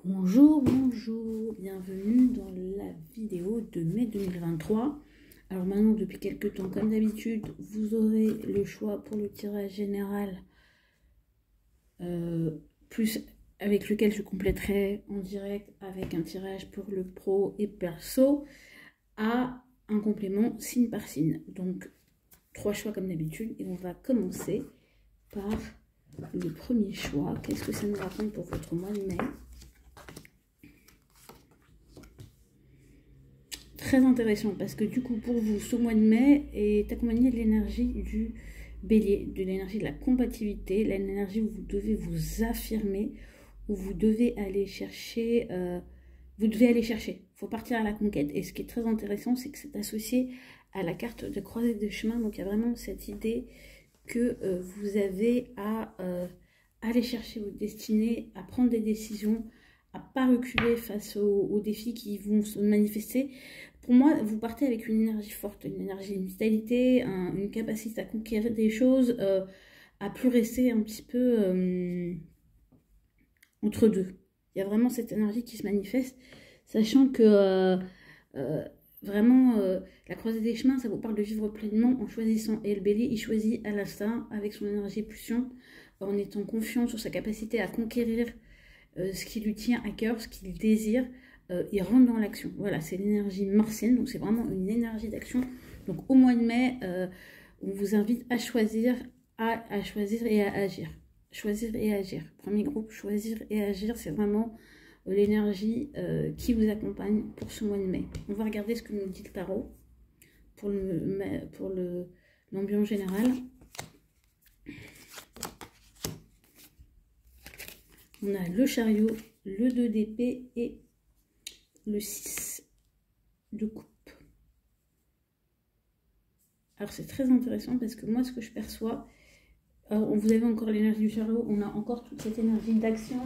Bonjour, bonjour, bienvenue dans la vidéo de mai 2023. Alors maintenant, depuis quelques temps, comme d'habitude, vous aurez le choix pour le tirage général, plus avec lequel je compléterai en direct avec un tirage pour le pro et perso, à un complément signe par signe. Donc, 3 choix comme d'habitude, et on va commencer par le premier choix. Qu'est-ce que ça nous raconte pour votre mois de mai ? Très intéressant parce que du coup pour vous ce mois de mai est accompagné de l'énergie du bélier, de l'énergie de la compatibilité, l'énergie où vous devez vous affirmer, où vous devez aller chercher, il faut partir à la conquête. Et ce qui est très intéressant, c'est que c'est associé à la carte de croisée des chemins, donc il y a vraiment cette idée que vous avez à aller chercher votre destinée, à prendre des décisions, à pas reculer face aux défis qui vont se manifester. Pour moi, vous partez avec une énergie forte, une énergie, une vitalité, une capacité à conquérir des choses, à plus rester un petit peu entre deux. Il y a vraiment cette énergie qui se manifeste, sachant que vraiment, la croisée des chemins, ça vous parle de vivre pleinement en choisissant. Et le bélier, il choisit à l'instinct, avec son énergie pulsion, en étant confiant sur sa capacité à conquérir ce qui lui tient à cœur, ce qu'il désire, il rentre dans l'action. Voilà, c'est l'énergie martienne, donc c'est vraiment une énergie d'action. Donc au mois de mai, on vous invite à choisir et à agir. Choisir et agir. Premier groupe, choisir et agir, c'est vraiment l'énergie qui vous accompagne pour ce mois de mai. On va regarder ce que nous dit le tarot pour l'ambiance générale. On a le chariot, le 2 d'épée et le 6 de coupe. Alors c'est très intéressant parce que moi ce que je perçois, vous avez encore l'énergie du chariot, on a encore toute cette énergie d'action,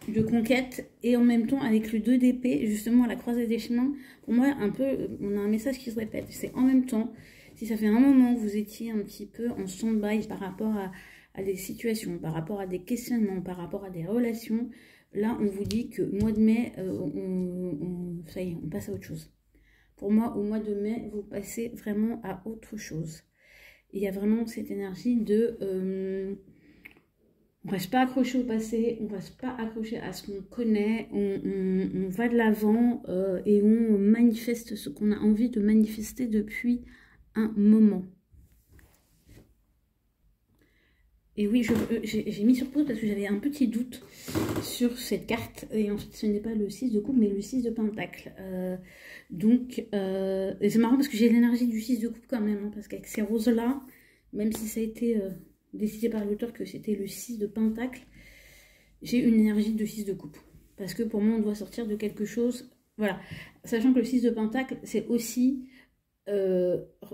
de conquête, et en même temps avec le 2 d'épée, justement à la croisée des chemins, pour moi un peu, on a un message qui se répète, c'est en même temps, si ça fait un moment que vous étiez un petit peu en stand-by par rapport à des situations, par rapport à des questionnements, par rapport à des relations, là on vous dit que mois de mai, ça y est, on passe à autre chose. Pour moi, au mois de mai, vous passez vraiment à autre chose. Il y a vraiment cette énergie de... on ne reste pas accroché au passé, on ne reste pas accroché à ce qu'on connaît, on va de l'avant et on manifeste ce qu'on a envie de manifester depuis un moment. Et oui, j'ai mis sur pause parce que j'avais un petit doute sur cette carte. Et ensuite, ce n'est pas le 6 de coupe, mais le 6 de pentacle. Et c'est marrant parce que j'ai l'énergie du 6 de coupe quand même. Hein, parce qu'avec ces roses-là, même si ça a été décidé par l'auteur que c'était le 6 de pentacle, j'ai une énergie de 6 de coupe. Parce que pour moi, on doit sortir de quelque chose. Voilà. Sachant que le 6 de pentacle, c'est aussi...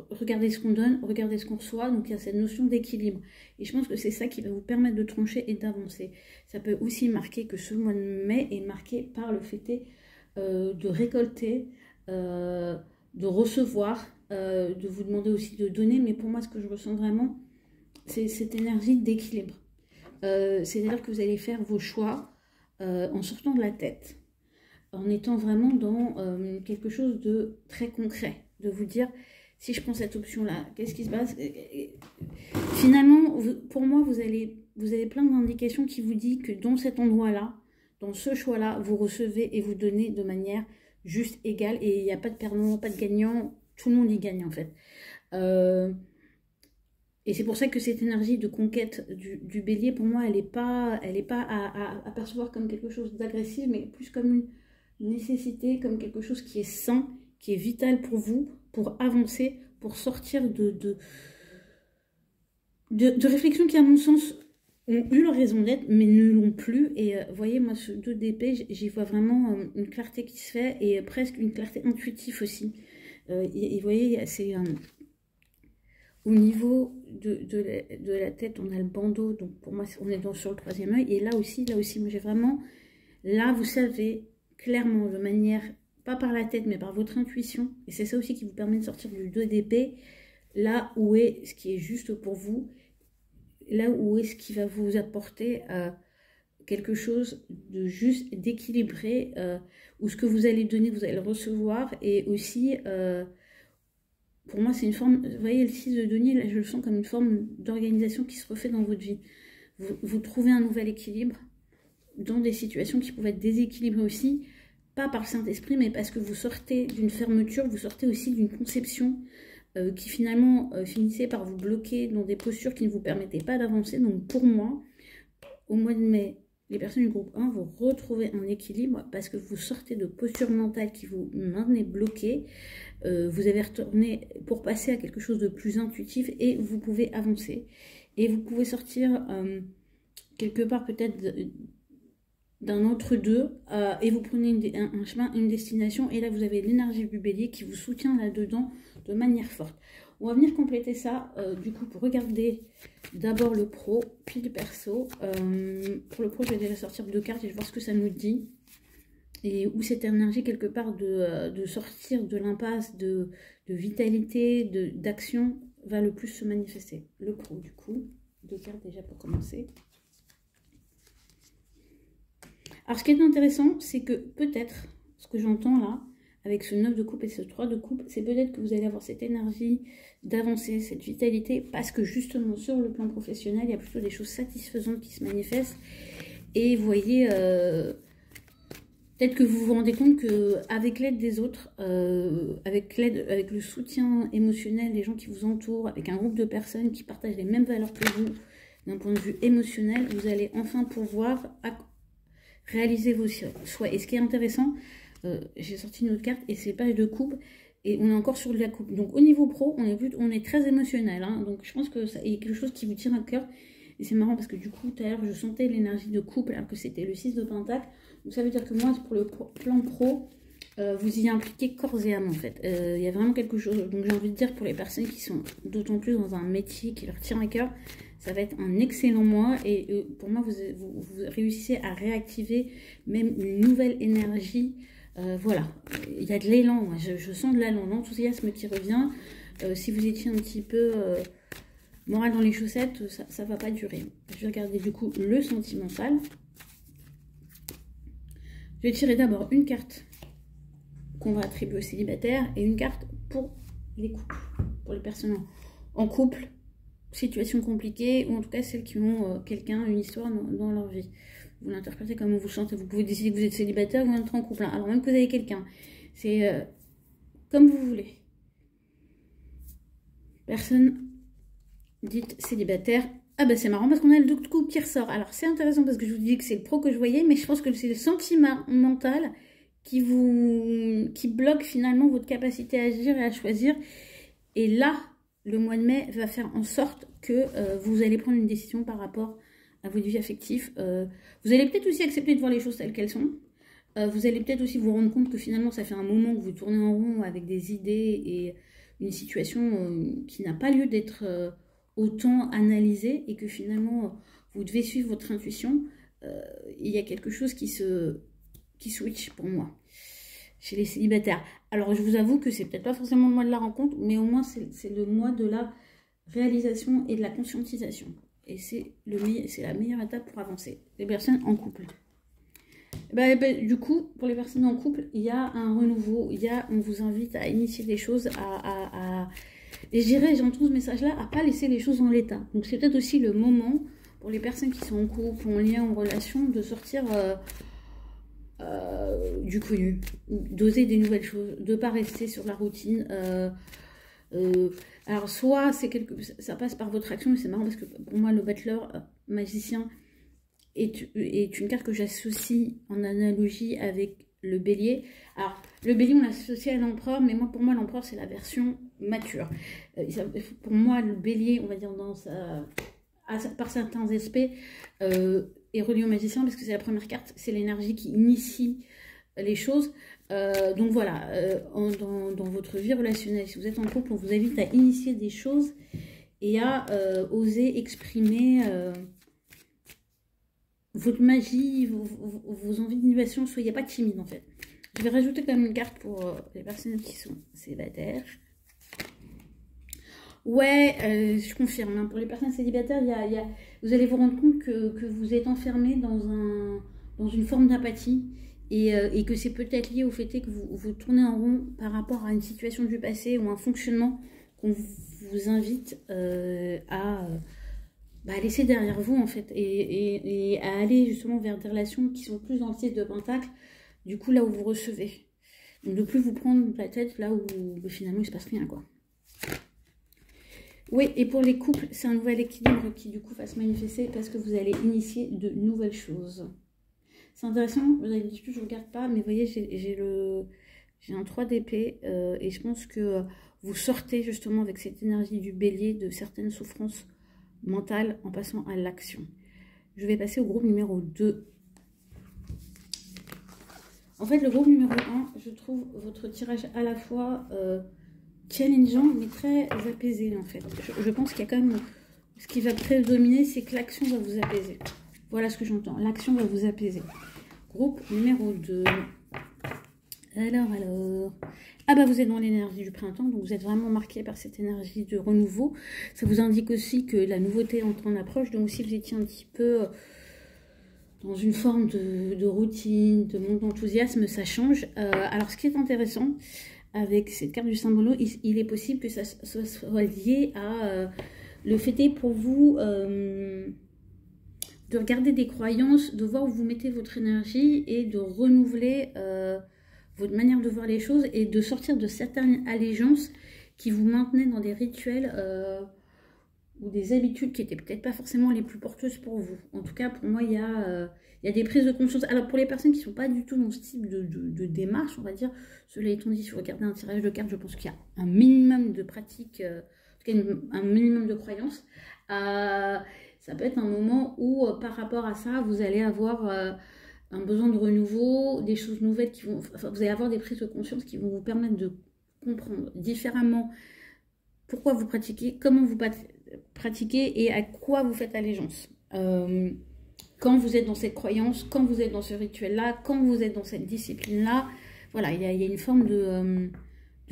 regardez ce qu'on donne, regardez ce qu'on reçoit, donc il y a cette notion d'équilibre. Et je pense que c'est ça qui va vous permettre de trancher et d'avancer. Ça peut aussi marquer que ce mois de mai est marqué par le fait de récolter, de recevoir, de vous demander aussi de donner, mais pour moi ce que je ressens vraiment, c'est cette énergie d'équilibre. C'est-à-dire que vous allez faire vos choix en sortant de la tête, en étant vraiment dans quelque chose de très concret. De vous dire, si je prends cette option-là, qu'est-ce qui se passe? Finalement, pour moi, vous avez plein d'indications qui vous disent que dans cet endroit-là, dans ce choix-là, vous recevez et vous donnez de manière juste égale. Et il n'y a pas de perdant, pas de gagnant. Tout le monde y gagne, en fait. Et c'est pour ça que cette énergie de conquête du bélier, pour moi, elle n'est pas à percevoir comme quelque chose d'agressif, mais plus comme une nécessité, comme quelque chose qui est sain, qui est vital pour vous, pour avancer, pour sortir de réflexions qui, à mon sens, ont eu leur raison d'être, mais ne l'ont plus. Et vous voyez, moi, ce 2 d'épée, j'y vois vraiment une clarté qui se fait, et presque une clarté intuitive aussi. Et vous voyez, c'est... au niveau de la tête, on a le bandeau, donc pour moi, on est sur le 3e œil. Et là aussi, moi, j'ai vraiment... Là, vous savez clairement, de manière... pas par la tête, mais par votre intuition. Et c'est ça aussi qui vous permet de sortir du 2 d'épée. Là où est ce qui est juste pour vous. Là où est ce qui va vous apporter quelque chose de juste, d'équilibré, où ce que vous allez donner, vous allez le recevoir. Et aussi, pour moi, c'est une forme, vous voyez, le 6 de denier, là, je le sens comme une forme d'organisation qui se refait dans votre vie. Vous trouvez un nouvel équilibre dans des situations qui pouvaient être déséquilibrées aussi, pas par le Saint-Esprit, mais parce que vous sortez d'une fermeture, vous sortez aussi d'une conception qui finalement finissait par vous bloquer dans des postures qui ne vous permettaient pas d'avancer. Donc pour moi, au mois de mai, les personnes du groupe 1 vont retrouver un équilibre parce que vous sortez de postures mentales qui vous maintenaient bloqué. Vous avez retourné pour passer à quelque chose de plus intuitif et vous pouvez avancer. Et vous pouvez sortir quelque part peut-être d'un entre-deux et vous prenez un chemin, une destination. Et là, vous avez l'énergie du bélier qui vous soutient là-dedans de manière forte. On va venir compléter ça, du coup, pour regarder d'abord le pro, puis le perso. Pour le pro, je vais déjà sortir 2 cartes et je vais voir ce que ça nous dit. Et où cette énergie, quelque part, de sortir de l'impasse, de vitalité, d'action, va le plus se manifester. Le pro, du coup. 2 cartes déjà pour commencer. Alors, ce qui est intéressant, c'est que peut-être, ce que j'entends là, avec ce 9 de coupe et ce 3 de coupe, c'est peut-être que vous allez avoir cette énergie d'avancer, cette vitalité, parce que justement, sur le plan professionnel, il y a plutôt des choses satisfaisantes qui se manifestent. Et vous voyez, peut-être que vous vous rendez compte qu'avec l'aide des autres, avec le soutien émotionnel des gens qui vous entourent, avec un groupe de personnes qui partagent les mêmes valeurs que vous, d'un point de vue émotionnel, vous allez enfin pouvoir réaliser vos souhaits. Et ce qui est intéressant, j'ai sorti une autre carte et c'est page de coupe et on est encore sur de la coupe. Donc au niveau pro, on est très émotionnel. Hein, donc je pense que il y a quelque chose qui vous tient à cœur. Et c'est marrant parce que du coup, tout à l'heure, je sentais l'énergie de couple alors que c'était le 6 de pentacle. Donc ça veut dire que moi, pour le plan pro, vous y impliquez corps et âme en fait. Il y a vraiment quelque chose. Donc j'ai envie de dire pour les personnes qui sont d'autant plus dans un métier qui leur tient à cœur, ça va être un excellent mois et pour moi, vous réussissez à réactiver même une nouvelle énergie. Voilà, il y a de l'élan, je sens de l'élan, l'enthousiasme qui revient. Si vous étiez un petit peu moral dans les chaussettes, ça ne va pas durer. Je vais regarder du coup le sentimental. Je vais tirer d'abord une carte qu'on va attribuer aux célibataires et une carte pour les couples, pour les personnes en couple. Situation compliquée, ou en tout cas celles qui ont quelqu'un, une histoire dans leur vie. Vous l'interprétez comme vous le sentez. Vous pouvez décider que vous êtes célibataire ou être en couple. Hein. Alors même que vous avez quelqu'un. C'est comme vous voulez. Personne dite célibataire. Ah ben c'est marrant parce qu'on a le 2 de coupe qui ressort. Alors c'est intéressant parce que je vous dis que c'est le pro que je voyais, mais je pense que c'est le sentiment mental qui bloque finalement votre capacité à agir et à choisir. Et là, le mois de mai va faire en sorte que vous allez prendre une décision par rapport à votre vie affective. Vous allez peut-être aussi accepter de voir les choses telles qu'elles sont. Vous allez peut-être aussi vous rendre compte que finalement, ça fait un moment que vous tournez en rond avec des idées et une situation qui n'a pas lieu d'être autant analysée et que finalement, vous devez suivre votre intuition. Il y a quelque chose qui switch pour moi chez les célibataires. Alors, je vous avoue que c'est peut-être pas forcément le mois de la rencontre, mais au moins, c'est le mois de la réalisation et de la conscientisation. Et c'est la meilleure étape pour avancer. Les personnes en couple. Du coup, pour les personnes en couple, il y a un renouveau. On vous invite à initier des choses, et je dirais, j'entends ce message-là, à pas laisser les choses en l'état. Donc, c'est peut-être aussi le moment, pour les personnes qui sont en couple, en lien, en relation, de sortir... du connu, d'oser des nouvelles choses, de ne pas rester sur la routine. Alors soit ça passe par votre action, et c'est marrant parce que pour moi le battleur magicien est une carte que j'associe en analogie avec le bélier. Alors le bélier on l'associe à l'empereur, mais pour moi l'empereur c'est la version mature. Pour moi le bélier, on va dire par certains aspects, est relié au magicien parce que c'est la première carte, c'est l'énergie qui initie les choses. Donc voilà, dans votre vie relationnelle, si vous êtes en couple, on vous invite à initier des choses et à oser exprimer votre magie, vos envies d'innovation. Soyez pas timide en fait. Je vais rajouter quand même une carte pour les personnes qui sont célibataires. Ouais, je confirme, hein. Pour les personnes célibataires, vous allez vous rendre compte que vous êtes enfermé dans une forme d'apathie et que c'est peut-être lié au fait que vous tournez en rond par rapport à une situation du passé ou un fonctionnement qu'on vous invite à laisser derrière vous en fait et à aller justement vers des relations qui sont plus dans le style de Pentacle, du coup là où vous recevez. Donc de plus vous prendre la tête là où finalement il se passe rien quoi. Oui, et pour les couples, c'est un nouvel équilibre qui du coup va se manifester parce que vous allez initier de nouvelles choses. C'est intéressant, vous avez dit que je ne regarde pas, mais vous voyez, j'ai un 3 d'épée et je pense que vous sortez justement avec cette énergie du bélier de certaines souffrances mentales en passant à l'action. Je vais passer au groupe numéro 2. En fait, le groupe numéro 1, je trouve votre tirage à la fois challengeant, mais très apaisé en fait. Je pense qu'il y a quand même... Ce qui va prédominer, c'est que l'action va vous apaiser. Voilà ce que j'entends. L'action va vous apaiser. Groupe numéro 2. Alors... Ah bah vous êtes dans l'énergie du printemps, donc vous êtes vraiment marqué par cette énergie de renouveau. Ça vous indique aussi que la nouveauté entre en approche, donc si vous étiez un petit peu dans une forme de routine, de manque d'enthousiasme, ça change. Alors ce qui est intéressant avec cette carte du symbolo, il est possible que ça soit lié à le fait pour vous de regarder des croyances, de voir où vous mettez votre énergie et de renouveler votre manière de voir les choses et de sortir de certaines allégeances qui vous maintenaient dans des rituels ou des habitudes qui n'étaient peut-être pas forcément les plus porteuses pour vous. En tout cas, pour moi, il y a des prises de conscience. Alors, pour les personnes qui ne sont pas du tout dans ce type de démarche, on va dire, cela étant dit, si vous regardez un tirage de cartes, je pense qu'il y a un minimum de pratique, en tout cas un minimum de croyance. Ça peut être un moment où, par rapport à ça, vous allez avoir un besoin de renouveau, des choses nouvelles qui vont... Enfin, vous allez avoir des prises de conscience qui vont vous permettre de comprendre différemment pourquoi vous pratiquez, comment vous pratiquez et à quoi vous faites allégeance. Quand vous êtes dans cette croyance, quand vous êtes dans ce rituel-là, quand vous êtes dans cette discipline-là, voilà, il y a une forme de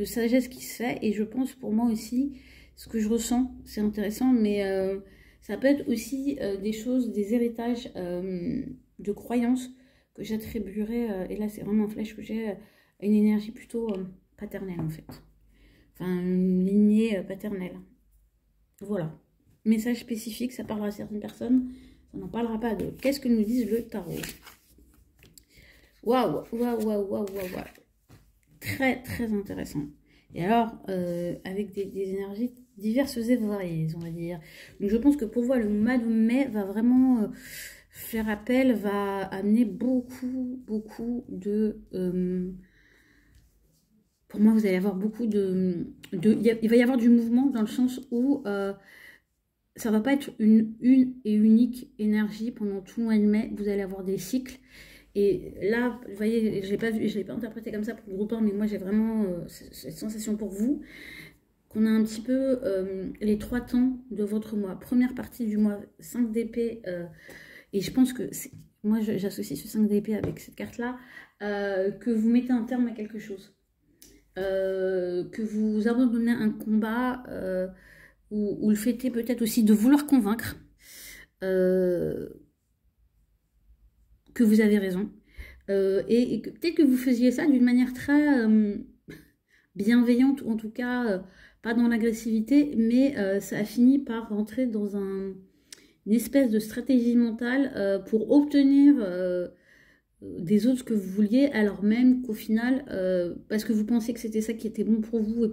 sagesse qui se fait. Et je pense pour moi aussi, ce que je ressens, c'est intéressant, mais ça peut être aussi des choses, des héritages de croyances que j'attribuerais, et là c'est vraiment un flash que j'ai, à une énergie plutôt paternelle en fait. Enfin, une lignée paternelle. Voilà. Message spécifique, ça parlera à certaines personnes, ça n'en parlera pas à d'autres. Qu'est-ce que nous disent le tarot? Waouh, waouh, waouh, waouh, waouh. Très, très intéressant. Et alors, avec des énergies diverses et variées, on va dire. Donc, je pense que pour vous, le mois de mai va vraiment faire appel, va amener beaucoup, beaucoup de... pour moi, vous allez avoir beaucoup il va y avoir du mouvement dans le sens où ça ne va pas être une et unique énergie pendant tout le mois de mai. Vous allez avoir des cycles. Et là, vous voyez, je ne l'ai pas interprété comme ça pour le groupe 1, mais moi j'ai vraiment cette sensation pour vous, qu'on a un petit peu les 3 temps de votre mois. Première partie du mois, 5 d'épée, et je pense que, moi j'associe ce 5 d'épée avec cette carte-là, que vous mettez un terme à quelque chose. Que vous abandonnez un combat, ou le fait est peut-être aussi de vouloir convaincre, que vous avez raison, et que peut-être que vous faisiez ça d'une manière très bienveillante, ou en tout cas pas dans l'agressivité, mais ça a fini par rentrer dans une espèce de stratégie mentale pour obtenir des autres ce que vous vouliez, alors même qu'au final, parce que vous pensiez que c'était ça qui était bon pour vous, et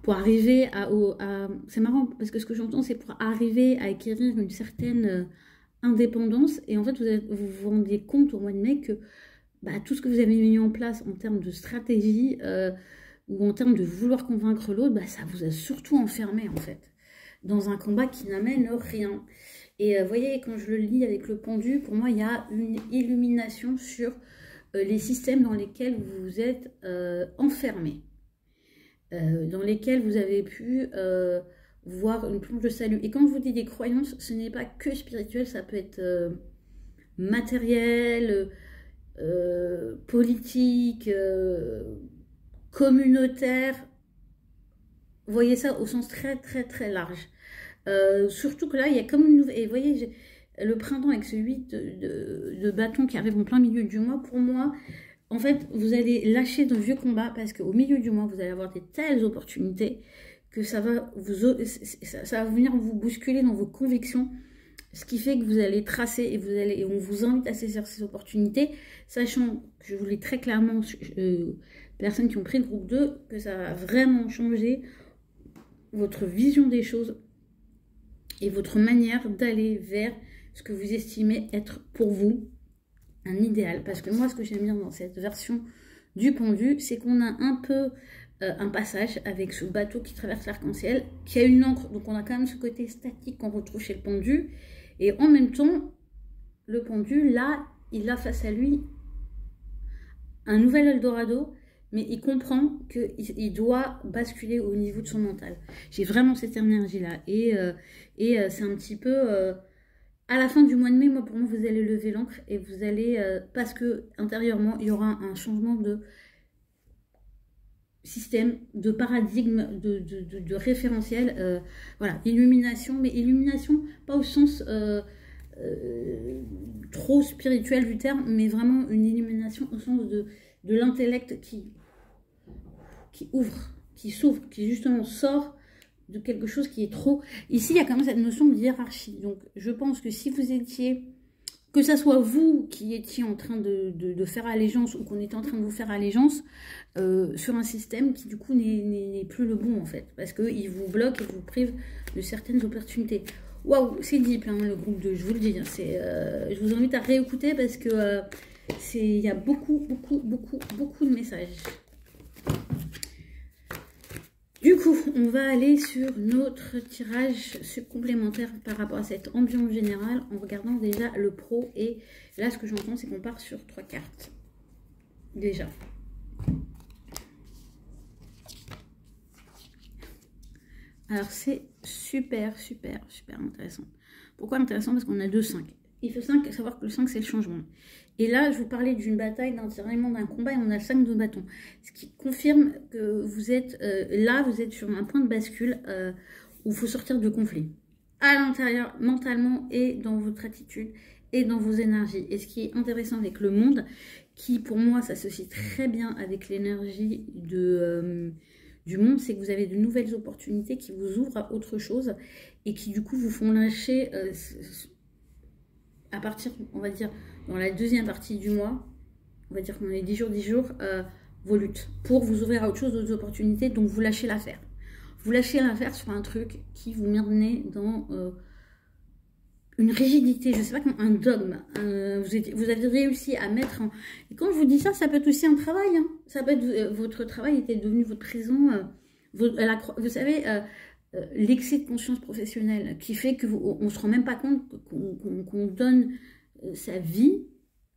pour arriver à c'est marrant, parce que ce que j'entends, c'est pour arriver à acquérir une certaine indépendance, et en fait vous vous rendiez compte au mois de mai que tout ce que vous avez mis en place en termes de stratégie ou en termes de vouloir convaincre l'autre, ça vous a surtout enfermé en fait dans un combat qui n'amène rien. Et vous voyez, quand je le lis avec le pendu, pour moi il y a une illumination sur les systèmes dans lesquels vous êtes enfermé, dans lesquels vous avez pu voir une planche de salut. Et quand je vous dis des croyances, ce n'est pas que spirituel, ça peut être matériel, politique, communautaire, voyez ça au sens très très très large. Surtout que là, il y a comme une nouvelle... Et vous voyez, le printemps avec ce 8 de bâton qui arrive en plein milieu du mois, pour moi, en fait, vous allez lâcher de vieux combats parce qu'au milieu du mois, vous allez avoir des telles opportunités que ça va venir vous bousculer dans vos convictions, ce qui fait que vous allez tracer et on vous invite à saisir ces opportunités, sachant que je vous l'ai très clairement, personnes qui ont pris le groupe 2, que ça va vraiment changer votre vision des choses et votre manière d'aller vers ce que vous estimez être pour vous un idéal. Parce que moi, ce que j'aime bien dans cette version du pendu, c'est qu'on a un peu un passage avec ce bateau qui traverse l'arc-en-ciel, qui a une encre, donc on a quand même ce côté statique qu'on retrouve chez le pendu, et en même temps, le pendu, là, il a face à lui un nouvel Eldorado, mais il comprend qu'il doit basculer au niveau de son mental. J'ai vraiment cette énergie-là, et c'est un petit peu... à la fin du mois de mai, moi, pour moi, vous allez lever l'encre, et vous allez... parce que intérieurement, il y aura un changement de système, de paradigme, de référentiel, voilà, illumination, mais illumination pas au sens trop spirituel du terme, mais vraiment une illumination au sens de l'intellect qui ouvre, qui s'ouvre, qui justement sort de quelque chose qui est trop... Ici, il y a quand même cette notion de hiérarchie, donc je pense que si vous étiez... Que ça soit vous qui étiez en train de faire allégeance ou qu'on était en train de vous faire allégeance sur un système qui du coup n'est plus le bon en fait. Parce qu'il vous bloque et vous prive de certaines opportunités. Waouh, c'est deep hein, le groupe 2, je vous le dis. Hein, je vous invite à réécouter parce que il y a beaucoup de messages. Du coup, on va aller sur notre tirage complémentaire par rapport à cette ambiance générale en regardant déjà le pro. Et là, ce que j'entends, c'est qu'on part sur 3 cartes. Déjà. Alors, c'est super intéressant. Pourquoi intéressant? Parce qu'on a 2-5. Il faut 5, savoir que le 5, c'est le changement. Et là, je vous parlais d'une bataille, d'un tiraillement, d'un combat, et on a le 5 de bâton. Ce qui confirme que vous êtes là, vous êtes sur un point de bascule où il faut sortir de conflit. À l'intérieur, mentalement, et dans votre attitude, et dans vos énergies. Et ce qui est intéressant avec le monde, qui pour moi s'associe très bien avec l'énergie du monde, c'est que vous avez de nouvelles opportunités qui vous ouvrent à autre chose, et qui du coup vous font lâcher... à partir, on va dire, dans la deuxième partie du mois, on va dire qu'on est 10 jours, vos luttes pour vous ouvrir à autre chose, d'autres opportunités, donc vous lâchez l'affaire. Vous lâchez l'affaire sur un truc qui vous met dans une rigidité, je ne sais pas comment, un dogme. Vous avez réussi à mettre en... Et quand je vous dis ça, ça peut être aussi un travail. Hein. Ça peut être, votre travail était devenu votre prison. Vous savez... l'excès de conscience professionnelle qui fait qu'on ne se rend même pas compte qu'on donne sa vie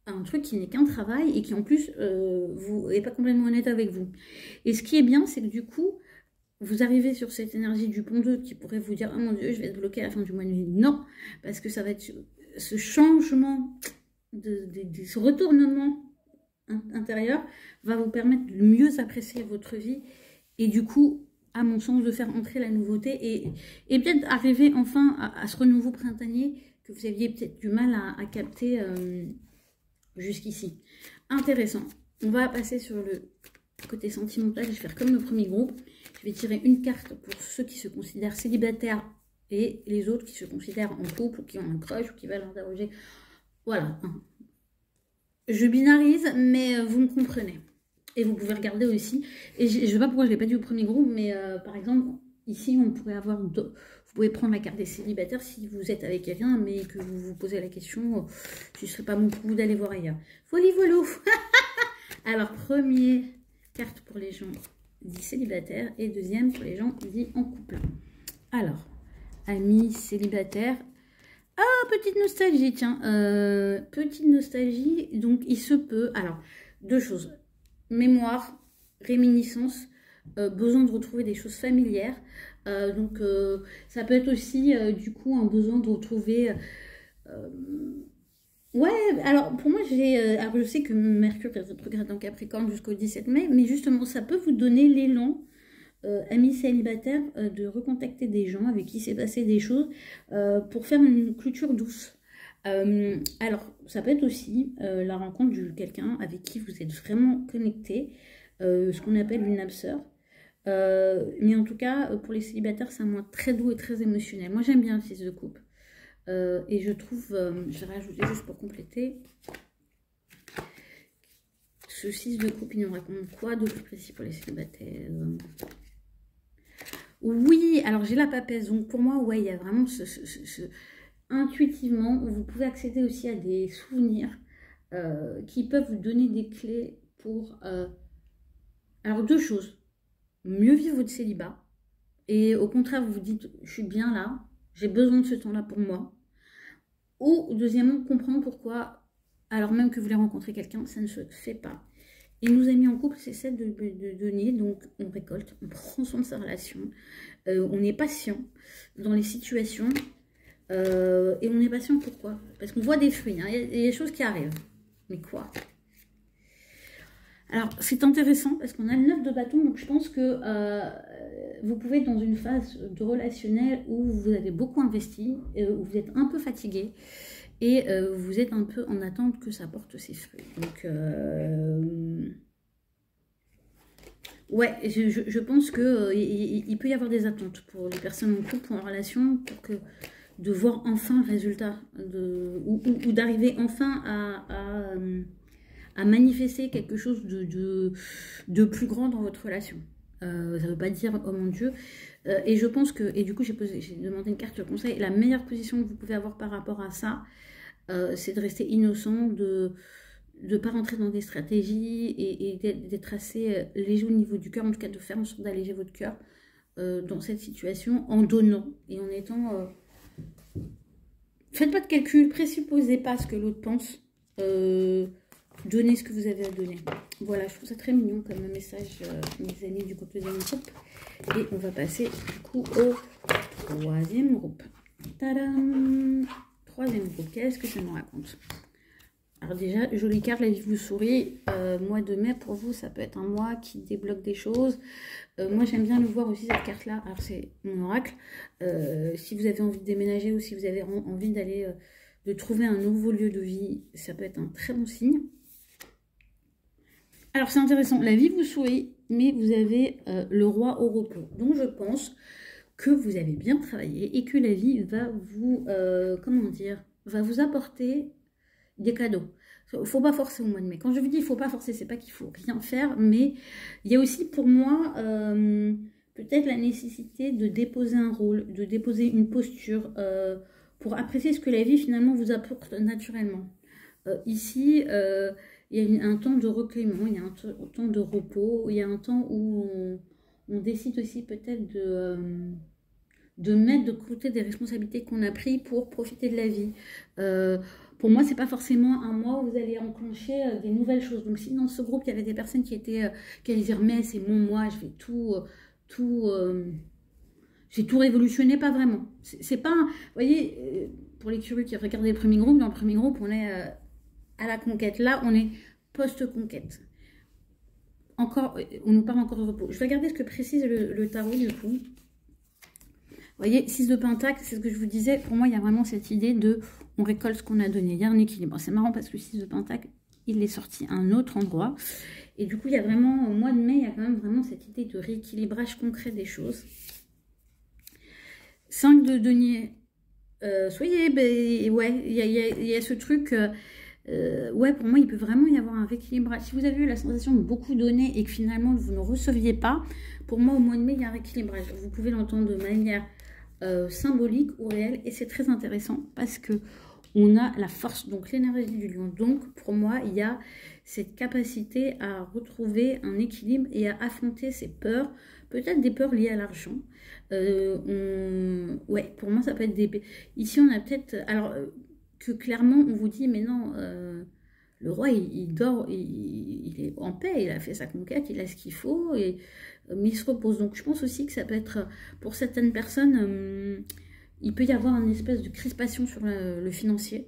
à un truc qui n'est qu'un travail et qui en plus n'est pas complètement honnête avec vous. Et ce qui est bien, c'est que du coup, vous arrivez sur cette énergie du pont 2 qui pourrait vous dire « Oh mon Dieu, je vais être bloqué à la fin du mois de mai. » Non, parce que ça va être ce changement, ce retournement intérieur va vous permettre de mieux apprécier votre vie et du coup, à mon sens, de faire entrer la nouveauté et peut-être arriver enfin à ce renouveau printanier que vous aviez peut-être du mal à capter jusqu'ici. Intéressant. On va passer sur le côté sentimental. Je vais faire comme le premier groupe. Je vais tirer une carte pour ceux qui se considèrent célibataires et les autres qui se considèrent en couple ou qui ont un crush ou qui veulent interroger. Voilà. Je binarise, mais vous me comprenez. Et vous pouvez regarder aussi. Et je ne sais pas pourquoi je ne l'ai pas dit au premier groupe, mais par exemple, ici, on pourrait avoir... Vous pouvez prendre la carte des célibataires si vous êtes avec quelqu'un, mais que vous vous posez la question, ce ne serait pas mon coup d'aller voir ailleurs. Folie volo. Alors, première carte pour les gens dits célibataires et deuxième pour les gens dits en couple. Alors, amis célibataires. Ah, petite nostalgie, tiens. Petite nostalgie, donc il se peut... Alors, deux choses. Mémoire, réminiscence, besoin de retrouver des choses familières. Donc, ça peut être aussi, du coup, un besoin de retrouver... Ouais, alors, pour moi, alors, je sais que Mercure est rétrograde en Capricorne jusqu'au 17 mai, mais justement, ça peut vous donner l'élan amis célibataires, de recontacter des gens avec qui s'est passé des choses pour faire une clôture douce. Alors, ça peut être aussi la rencontre de quelqu'un avec qui vous êtes vraiment connecté, ce qu'on appelle une âme sœur. Mais en tout cas, pour les célibataires, c'est un mois très doux et très émotionnel. Moi, j'aime bien le 6 de coupe. Et je trouve, je vais rajouter juste pour compléter, ce 6 de coupe, il nous raconte quoi de plus précis pour les célibataires? Oui, alors j'ai la papesse, donc pour moi, ouais, il y a vraiment intuitivement, vous pouvez accéder aussi à des souvenirs qui peuvent vous donner des clés pour... alors deux choses, mieux vivre votre célibat, et au contraire, vous vous dites, je suis bien là, j'ai besoin de ce temps-là pour moi. Ou deuxièmement, comprendre pourquoi, alors même que vous voulez rencontrer quelqu'un, ça ne se fait pas. Et nous a mis en couple, c'est celle de denier, donc on récolte, on prend soin de sa relation, on est patient dans les situations, et on est patient pourquoi? Parce qu'on voit des fruits, hein, y a des choses qui arrivent. Mais quoi? Alors, c'est intéressant parce qu'on a le 9 de bâton, donc je pense que vous pouvez être dans une phase de relationnel où vous avez beaucoup investi, où vous êtes un peu fatigué et vous êtes un peu en attente que ça porte ses fruits. Donc, ouais, je pense qu'il peut y avoir des attentes pour les personnes en couple ou en relation pour que de voir enfin le résultat ou d'arriver enfin à manifester quelque chose de plus grand dans votre relation. Ça ne veut pas dire, oh mon Dieu. Et je pense que, et du coup, j'ai demandé une carte de conseil. La meilleure position que vous pouvez avoir par rapport à ça, c'est de rester innocent, de ne pas rentrer dans des stratégies et d'être assez léger au niveau du cœur, en tout cas de faire en sorte d'alléger votre cœur dans cette situation en donnant et en étant... Faites pas de calcul, présupposez pas ce que l'autre pense. Donnez ce que vous avez à donner. Voilà, je trouve ça très mignon comme message, mes amis du groupe de coupe. Et on va passer du coup au troisième groupe. Tadam! Troisième groupe, qu'est-ce que ça nous raconte? Alors déjà, jolie carte, la vie vous sourit. Mois de mai, pour vous, ça peut être un mois qui débloque des choses. Moi, j'aime bien le voir aussi, cette carte-là. Alors, c'est mon oracle. Si vous avez envie de déménager ou si vous avez envie d'aller, de trouver un nouveau lieu de vie, ça peut être un très bon signe. Alors, c'est intéressant. La vie vous sourit, mais vous avez le roi au repos. Donc, je pense que vous avez bien travaillé et que la vie va vous, comment dire, va vous apporter des cadeaux. Il ne faut pas forcer au mois de mai. Quand je vous dis il ne faut pas forcer, c'est pas qu'il faut rien faire, mais il y a aussi pour moi peut-être la nécessité de déposer un rôle, de déposer une posture pour apprécier ce que la vie finalement vous apporte naturellement. Ici, il y a un temps de recueillement, il y a un temps de repos, il y a un temps où on décide aussi peut-être de mettre de côté des responsabilités qu'on a prises pour profiter de la vie. Pour moi, c'est pas forcément un mois où vous allez enclencher des nouvelles choses. Donc, si dans ce groupe, il y avait des personnes qui allaient dire, mais c'est mon mois, je vais j'ai tout révolutionné, pas vraiment. C'est pas, vous voyez, pour les curieux qui regardent le premier groupe, dans le premier groupe, on est à la conquête. Là, on est post-conquête. Encore, on nous parle encore de repos. Je vais regarder ce que précise le tarot, du coup. Vous voyez, 6 de Pentacle, c'est ce que je vous disais. Pour moi, il y a vraiment cette idée de on récolte ce qu'on a donné. Il y a un équilibre. C'est marrant parce que le 6 de Pentacle, il est sorti à un autre endroit. Et du coup, il y a vraiment, au mois de mai, il y a quand même vraiment cette idée de rééquilibrage concret des choses. 5 de denier. Soyez, ben, ouais, il y a ce truc... ouais, pour moi, il peut vraiment y avoir un rééquilibrage. Si vous avez eu la sensation de beaucoup donner et que finalement, vous ne receviez pas, pour moi, au mois de mai, il y a un rééquilibrage. Vous pouvez l'entendre de manière symbolique ou réelle. Et c'est très intéressant parce que on a la force, donc l'énergie du lion. Donc, pour moi, il y a cette capacité à retrouver un équilibre et à affronter ses peurs, peut-être des peurs liées à l'argent. Ouais, pour moi, ça peut être des... Ici, on a peut-être... Alors... que clairement on vous dit mais non, le roi il dort, il est en paix, il a fait sa conquête, il a ce qu'il faut, mais il se repose. Donc je pense aussi que ça peut être pour certaines personnes, il peut y avoir une espèce de crispation sur le financier.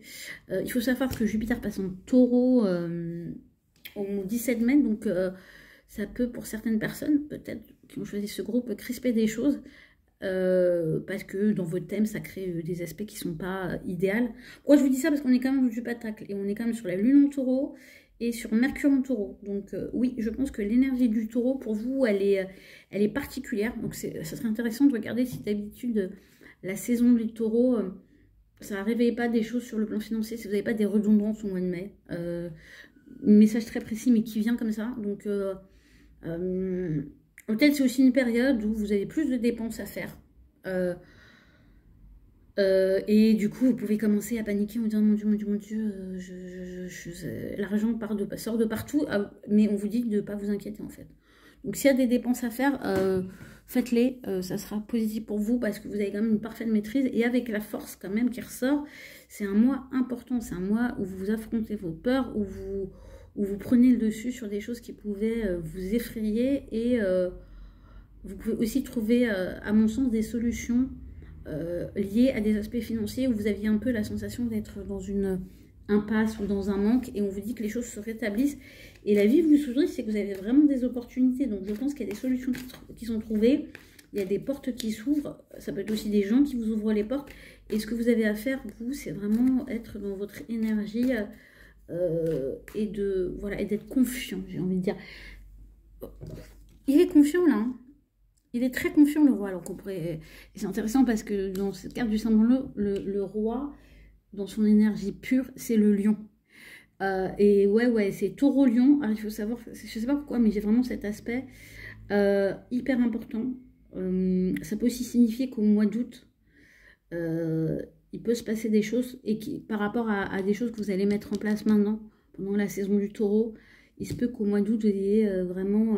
Il faut savoir que Jupiter passe en taureau au 17 mai, donc ça peut, pour certaines personnes, peut-être, qui ont choisi ce groupe, crisper des choses, parce que dans votre thème, ça crée des aspects qui ne sont pas idéaux. Pourquoi je vous dis ça? Parce qu'on est quand même du pentacle, et on est quand même sur la lune en taureau, et sur Mercure en taureau. Donc oui, je pense que l'énergie du taureau, pour vous, elle est particulière. Donc ça serait intéressant de regarder si d'habitude, la saison du taureau, ça ne réveille pas des choses sur le plan financier, si vous n'avez pas des redondances au mois de mai. Message très précis, mais qui vient comme ça. Donc peut-être c'est aussi une période où vous avez plus de dépenses à faire. Et du coup, vous pouvez commencer à paniquer en disant mon Dieu, mon Dieu, mon Dieu, l'argent sort de partout, mais on vous dit de ne pas vous inquiéter en fait. Donc s'il y a des dépenses à faire, faites-les, ça sera positif pour vous parce que vous avez quand même une parfaite maîtrise et avec la force quand même qui ressort, c'est un mois important, c'est un mois où vous affrontez vos peurs, où vous prenez le dessus sur des choses qui pouvaient vous effrayer et vous pouvez aussi trouver, à mon sens, des solutions liées à des aspects financiers où vous aviez un peu la sensation d'être dans une impasse ou dans un manque et on vous dit que les choses se rétablissent et la vie vous sourit, c'est que vous avez vraiment des opportunités. Donc je pense qu'il y a des solutions qui sont trouvées, il y a des portes qui s'ouvrent, ça peut être aussi des gens qui vous ouvrent les portes et ce que vous avez à faire, vous, c'est vraiment être dans votre énergie et d'être confiant, j'ai envie de dire. Il est confiant là, hein. Il est très confiant le roi, alors qu'on pourrait... C'est intéressant parce que dans cette carte du symbole, le roi, dans son énergie pure, c'est le lion. Et ouais, c'est taureau-lion. Alors il faut savoir, je sais pas pourquoi, mais j'ai vraiment cet aspect hyper important. Ça peut aussi signifier qu'au mois d'août, il peut se passer des choses et par rapport à des choses que vous allez mettre en place maintenant, pendant la saison du taureau, il se peut qu'au mois d'août, vous ayez vraiment...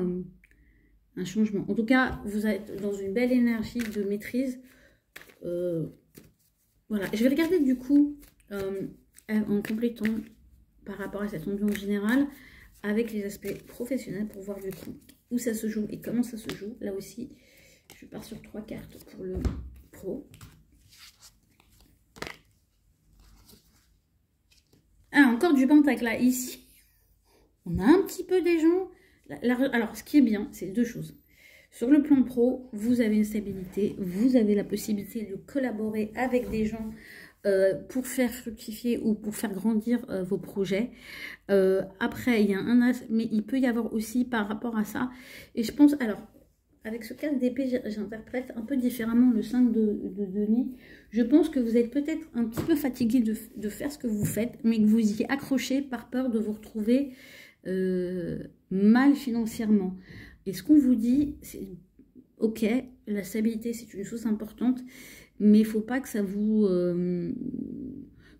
un changement. En tout cas, vous êtes dans une belle énergie de maîtrise. Voilà. Je vais regarder du coup, en complétant par rapport à cette ambiance générale, avec les aspects professionnels pour voir du coup où ça se joue et comment ça se joue. Là aussi, je pars sur 3 cartes pour le pro. Ah, encore du pentacle là. Ici, on a un petit peu des gens... Alors, ce qui est bien, c'est 2 choses. Sur le plan pro, vous avez une stabilité, vous avez la possibilité de collaborer avec des gens pour faire fructifier ou pour faire grandir vos projets. Après, il y a mais il peut y avoir aussi par rapport à ça, et je pense, alors, avec ce 4 d'épée, j'interprète un peu différemment le 5 de denier. Je pense que vous êtes peut-être un petit peu fatigué de faire ce que vous faites, mais que vous y accrochez par peur de vous retrouver... mal financièrement. Et ce qu'on vous dit, c'est ok, la stabilité c'est une chose importante, mais il ne faut pas que ça vous...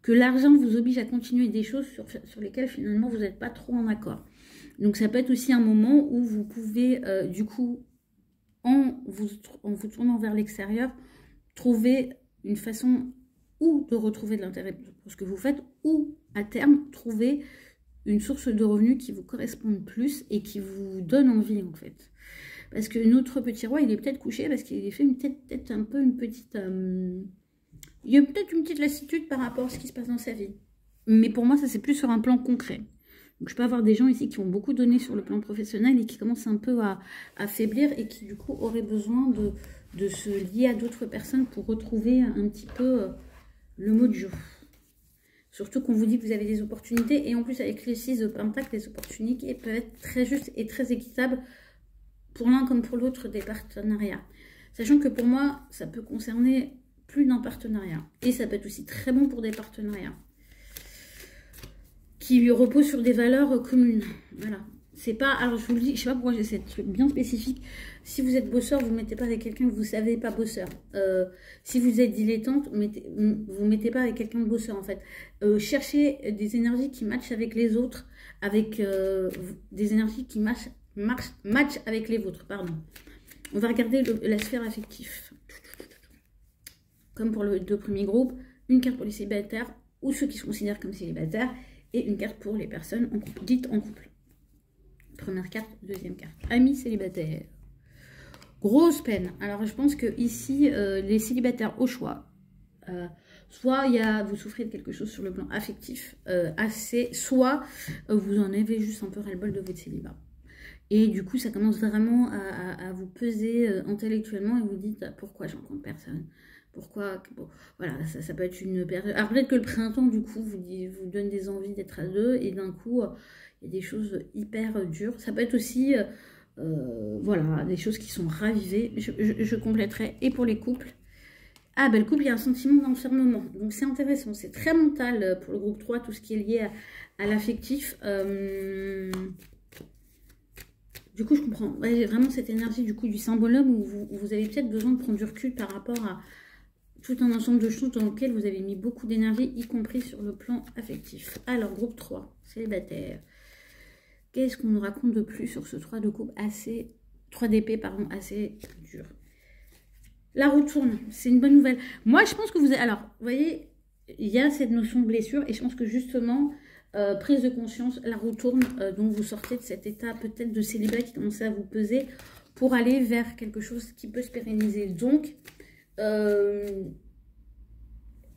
que l'argent vous oblige à continuer des choses sur lesquelles finalement vous n'êtes pas trop en accord. Donc ça peut être aussi un moment où vous pouvez du coup, en vous tournant vers l'extérieur, trouver une façon ou de retrouver de l'intérêt pour ce que vous faites, ou à terme trouver une source de revenus qui vous corresponde plus et qui vous donne envie en fait. Parce que notre petit roi, il est peut-être couché parce qu'il est fait peut-être un peu une petite... il y a peut-être une petite lassitude par rapport à ce qui se passe dans sa vie. Mais pour moi, ça c'est plus sur un plan concret. Donc je peux avoir des gens ici qui ont beaucoup donné sur le plan professionnel et qui commencent un peu à faiblir et qui du coup auraient besoin de se lier à d'autres personnes pour retrouver un petit peu le mojo. Surtout qu'on vous dit que vous avez des opportunités. Et en plus, avec les 6 de pentacle, les opportunités peuvent être très justes et très équitables pour l'un comme pour l'autre des partenariats. Sachant que pour moi, ça peut concerner plus d'un partenariat. Et ça peut être aussi très bon pour des partenariats qui reposent sur des valeurs communes. Voilà. C'est pas... Alors, je vous le dis, je sais pas pourquoi j'ai cette truc bien spécifique. Si vous êtes bosseur, vous ne mettez pas avec quelqu'un que vous ne savez pas bosseur. Si vous êtes dilettante, vous ne mettez pas avec quelqu'un de bosseur, en fait. Cherchez des énergies qui matchent avec les autres, avec des énergies qui matchent avec les vôtres, pardon. On va regarder la sphère affective. Comme pour les 2 premiers groupes, une carte pour les célibataires ou ceux qui se considèrent comme célibataires et une carte pour les personnes dites en couple. Première carte, deuxième carte. Amis célibataires. Grosse peine. Alors, je pense que ici, les célibataires au choix, soit vous souffrez de quelque chose sur le plan affectif, soit vous en avez juste un peu ras-le-bol de votre célibat. Et du coup, ça commence vraiment à vous peser intellectuellement et vous dites pourquoi je rencontre personne. Pourquoi bon, voilà, ça peut être une période. Alors peut-être que le printemps, du coup, vous donne des envies d'être à deux et d'un coup, il y a des choses hyper dures. Ça peut être aussi, voilà, des choses qui sont ravivées. Je compléterai. Et pour les couples, ah ben le couple, il y a un sentiment d'enfermement. Donc c'est intéressant, c'est très mental pour le groupe 3, tout ce qui est lié à l'affectif. Du coup, je comprends. Ouais, j'ai vraiment cette énergie du coup du symbolome où vous avez peut-être besoin de prendre du recul par rapport à tout un ensemble de choses dans lesquelles vous avez mis beaucoup d'énergie, y compris sur le plan affectif. Alors, groupe 3, célibataire. Qu'est-ce qu'on nous raconte de plus sur ce 3 de coupe assez... 3 d'épée, pardon, assez dur. La roue tourne, c'est une bonne nouvelle. Moi, je pense que vous avez... Alors, vous voyez, il y a cette notion de blessure et je pense que justement... prise de conscience, la roue tourne, donc vous sortez de cet état peut-être de célibat qui commençait à vous peser pour aller vers quelque chose qui peut se pérenniser. Donc,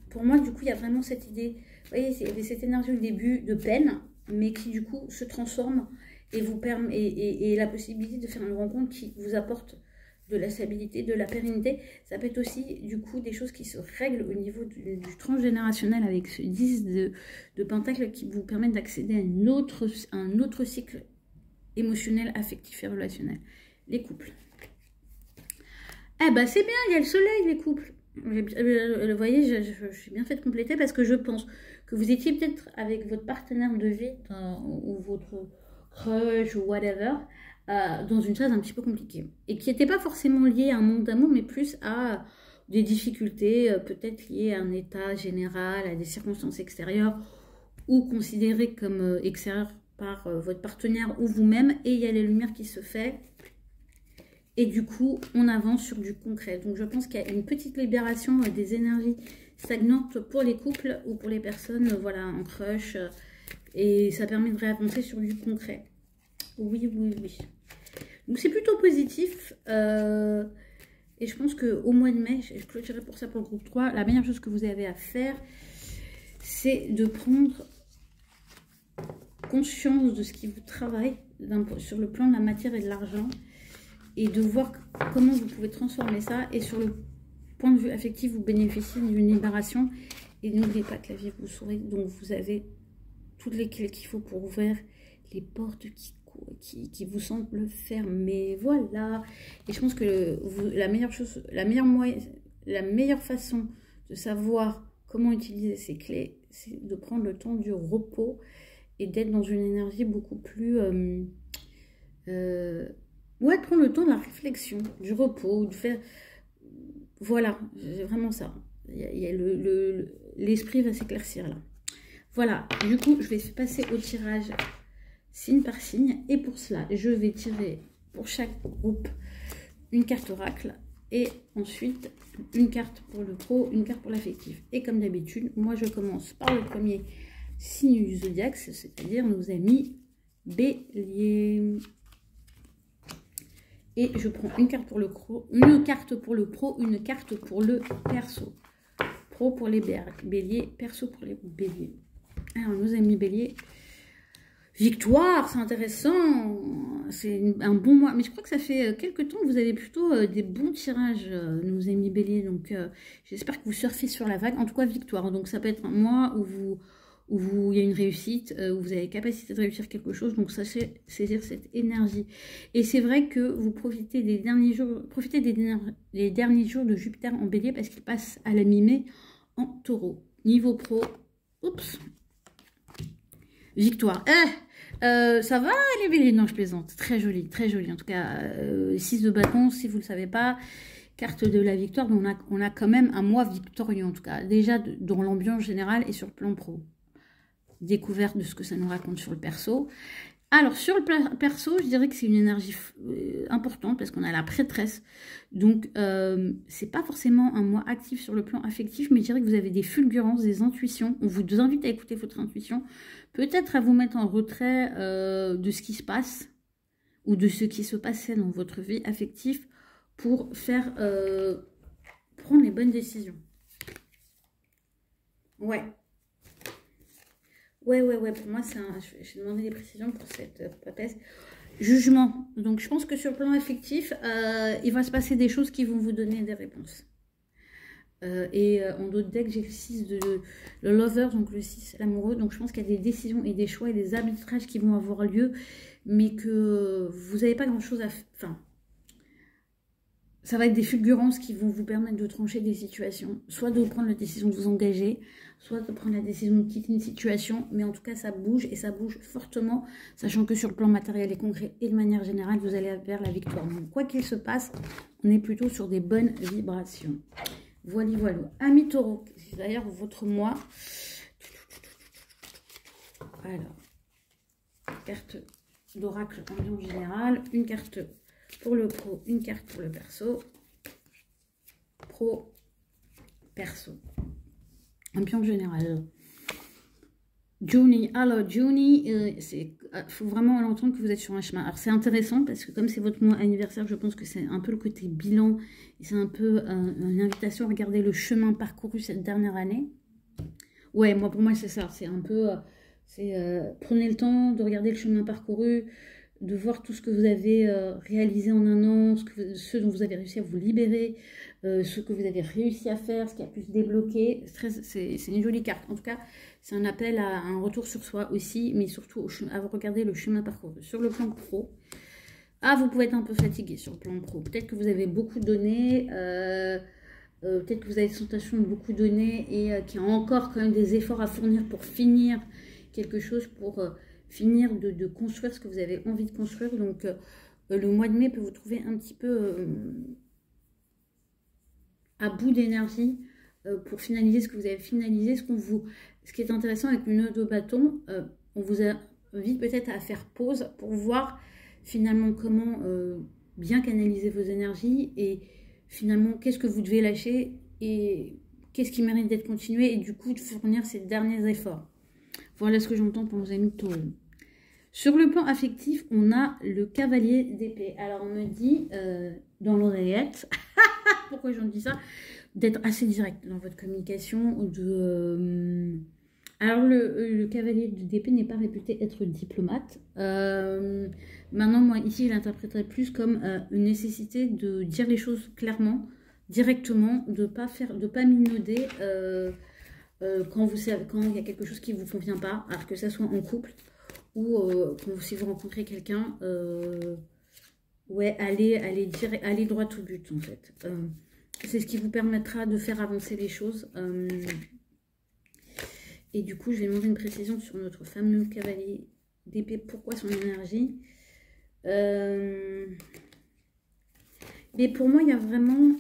pour moi, du coup, il y a vraiment cette idée, vous voyez, il y avait cette énergie au début de peine, mais qui du coup se transforme et vous permet et la possibilité de faire une rencontre qui vous apporte de la stabilité, de la pérennité. Ça peut être aussi du coup des choses qui se règlent au niveau du transgénérationnel avec ce 10 de Pentacle qui vous permettent d'accéder à un autre cycle émotionnel, affectif et relationnel. Les couples. Eh ben c'est bien, il y a le soleil, les couples. Vous voyez, je suis bien fait de compléter parce que je pense que vous étiez peut-être avec votre partenaire de vie ou votre crush ou whatever, dans une phase un petit peu compliquée. Et qui n'était pas forcément liée à un manque d'amour, mais plus à des difficultés, peut-être liées à un état général, à des circonstances extérieures, ou considérées comme extérieures par votre partenaire ou vous-même. Et il y a les lumières qui se font. Et du coup, on avance sur du concret. Donc, je pense qu'il y a une petite libération des énergies stagnantes pour les couples ou pour les personnes, voilà, en crush. Et ça permet de réavancer sur du concret. Oui, oui, oui. Donc, c'est plutôt positif. Et je pense qu'au mois de mai, je clôturerai pour ça pour le groupe 3. La meilleure chose que vous avez à faire, c'est de prendre conscience de ce qui vous travaille sur le plan de la matière et de l'argent. Et de voir comment vous pouvez transformer ça. Et sur le point de vue affectif, vous bénéficiez d'une libération. Et n'oubliez pas que la vie vous sourit. Donc vous avez toutes les clés qu'il faut pour ouvrir les portes qui vous semblent fermées. Voilà. Et je pense que la meilleure façon de savoir comment utiliser ces clés, c'est de prendre le temps du repos et d'être dans une énergie beaucoup plus... ouais, prendre le temps de la réflexion, du repos, de faire... Voilà, c'est vraiment ça. L'esprit va s'éclaircir là. Voilà, du coup, je vais passer au tirage signe par signe. Et pour cela, je vais tirer pour chaque groupe une carte oracle. Et ensuite, une carte pour le pro, une carte pour l'affectif. Et comme d'habitude, moi, je commence par le premier signe du zodiaque, c'est-à-dire nos amis Bélier. Et je prends une carte pour le pro, une carte pour le pro, une carte pour le perso. Pro pour les béliers, perso pour les béliers. Alors, nos amis béliers. Victoire, c'est intéressant. C'est un bon mois. Mais je crois que ça fait quelques temps que vous avez plutôt des bons tirages, nos amis béliers. Donc, j'espère que vous surfez sur la vague. En tout cas, victoire. Donc, ça peut être un mois où il y a une réussite, où vous avez la capacité de réussir quelque chose, donc sachez saisir cette énergie. Et c'est vrai que vous profitez des derniers jours, les derniers jours de Jupiter en bélier, parce qu'il passe à la mi-mai en taureau. Niveau pro, oups, victoire. Ça va les béliers? Non, je plaisante, très joli, en tout cas, 6 de bâton, si vous ne le savez pas, carte de la victoire, donc on a quand même un mois victorieux, en tout cas, déjà dans l'ambiance générale et sur le plan pro. Découverte de ce que ça nous raconte sur le perso. Alors sur le perso, je dirais que c'est une énergie importante parce qu'on a la prêtresse, donc c'est pas forcément un mois actif sur le plan affectif, mais je dirais que vous avez des fulgurances, des intuitions. On vous invite à écouter votre intuition, peut-être à vous mettre en retrait de ce qui se passe ou de ce qui se passait dans votre vie affective pour faire prendre les bonnes décisions. Ouais. Ouais, pour moi, j'ai demandé des précisions pour cette papesse. Jugement. Donc, je pense que sur le plan affectif, il va se passer des choses qui vont vous donner des réponses. En d'autres decks, j'ai le 6 de le lover, donc le 6 l'amoureux. Donc, je pense qu'il y a des décisions et des choix et des arbitrages qui vont avoir lieu, mais que vous n'avez pas grand-chose à faire. Enfin, ça va être des fulgurances qui vont vous permettre de trancher des situations, soit de prendre la décision de vous engager, soit de prendre la décision de quitter une situation, mais en tout cas ça bouge et ça bouge fortement, sachant que sur le plan matériel et concret et de manière générale, vous allez vers la victoire. Donc quoi qu'il se passe, on est plutôt sur des bonnes vibrations. Voilà, voilà. Amis taureaux, c'est d'ailleurs votre mois. Alors, carte d'oracle en général, une carte pour le pro, une carte pour le perso. Pro, perso. Un pion général. Juni, alors Juni, il faut vraiment l'entendre que vous êtes sur un chemin. Alors c'est intéressant parce que comme c'est votre mois anniversaire, je pense que c'est un peu le côté bilan. C'est un peu une invitation à regarder le chemin parcouru cette dernière année. Ouais, moi pour moi c'est ça. C'est un peu, prenez le temps de regarder le chemin parcouru, de voir tout ce que vous avez réalisé en un an, ce dont vous avez réussi à vous libérer, ce que vous avez réussi à faire, ce qui a pu se débloquer. C'est une jolie carte. En tout cas, c'est un appel à un retour sur soi aussi, mais surtout à regarder le chemin parcouru. Sur le plan pro, vous pouvez être un peu fatigué sur le plan pro. Peut-être que vous avez beaucoup donné, peut-être que vous avez la sensation de beaucoup donner et qu'il y a encore quand même des efforts à fournir pour finir quelque chose, pour finir de construire ce que vous avez envie de construire. Donc le mois de mai peut vous trouver un petit peu à bout d'énergie pour finaliser ce que vous avez finalisé. Ce qui est intéressant avec une nœud de bâton, on vous invite peut-être à faire pause pour voir finalement comment bien canaliser vos énergies et finalement qu'est-ce que vous devez lâcher et qu'est-ce qui mérite d'être continué et du coup de fournir ces derniers efforts. Voilà ce que j'entends pour nos amis taureaux. Sur le plan affectif, on a le cavalier d'épée. Alors on me dit dans l'oreillette, pourquoi j'en dis ça, d'être assez direct dans votre communication. Alors le cavalier d'épée n'est pas réputé être diplomate. Maintenant, moi ici, je l'interpréterais plus comme une nécessité de dire les choses clairement, directement, de pas minauder quand il y a quelque chose qui ne vous convient pas, alors que ça soit en couple ou si vous rencontrez quelqu'un, ouais, allez droit au but en fait. C'est ce qui vous permettra de faire avancer les choses. Et du coup, je vais demander une précision sur notre fameux cavalier d'épée. Pourquoi son énergie? Mais pour moi, il y a vraiment...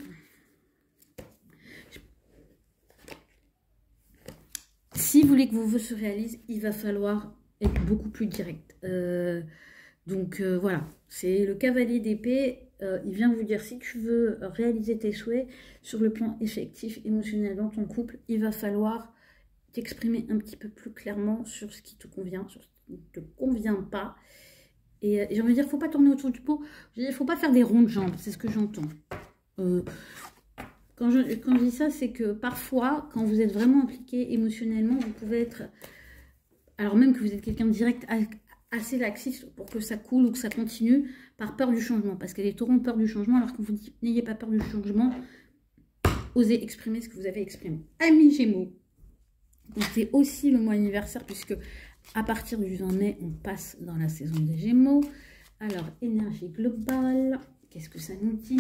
Si vous voulez que vos vœux se réalisent, il va falloir être beaucoup plus direct. Voilà, c'est le cavalier d'épée. Il vient vous dire, si tu veux réaliser tes souhaits sur le plan effectif, émotionnel dans ton couple, il va falloir t'exprimer un petit peu plus clairement sur ce qui te convient, sur ce qui ne te convient pas. Et j'ai envie de dire, il ne faut pas tourner autour du pot. Il ne faut pas faire des ronds de jambes, c'est ce que j'entends. Quand je dis ça, c'est que parfois, quand vous êtes vraiment impliqué émotionnellement, vous pouvez être, alors même que vous êtes quelqu'un de direct, assez laxiste pour que ça coule ou que ça continue, par peur du changement. Parce que les taureaux ont peur du changement, alors que vous n'ayez pas peur du changement, osez exprimer ce que vous avez exprimé. Amis Gémeaux, c'est aussi le mois anniversaire, puisque à partir du 20 mai, on passe dans la saison des Gémeaux. Alors, énergie globale, qu'est-ce que ça nous dit ?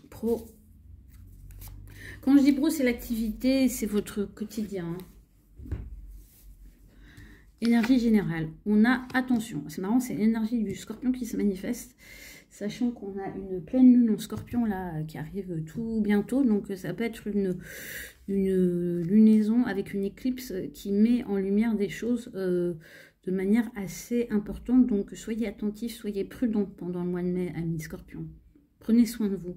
Pro. Quand je dis pro, c'est l'activité, c'est votre quotidien. Énergie générale. On a, attention, c'est marrant, c'est l'énergie du scorpion qui se manifeste, sachant qu'on a une pleine lune en scorpion là qui arrive tout bientôt. Donc ça peut être une lunaison avec une éclipse qui met en lumière des choses de manière assez importante. Donc soyez attentifs, soyez prudents pendant le mois de mai, amis scorpions. Prenez soin de vous.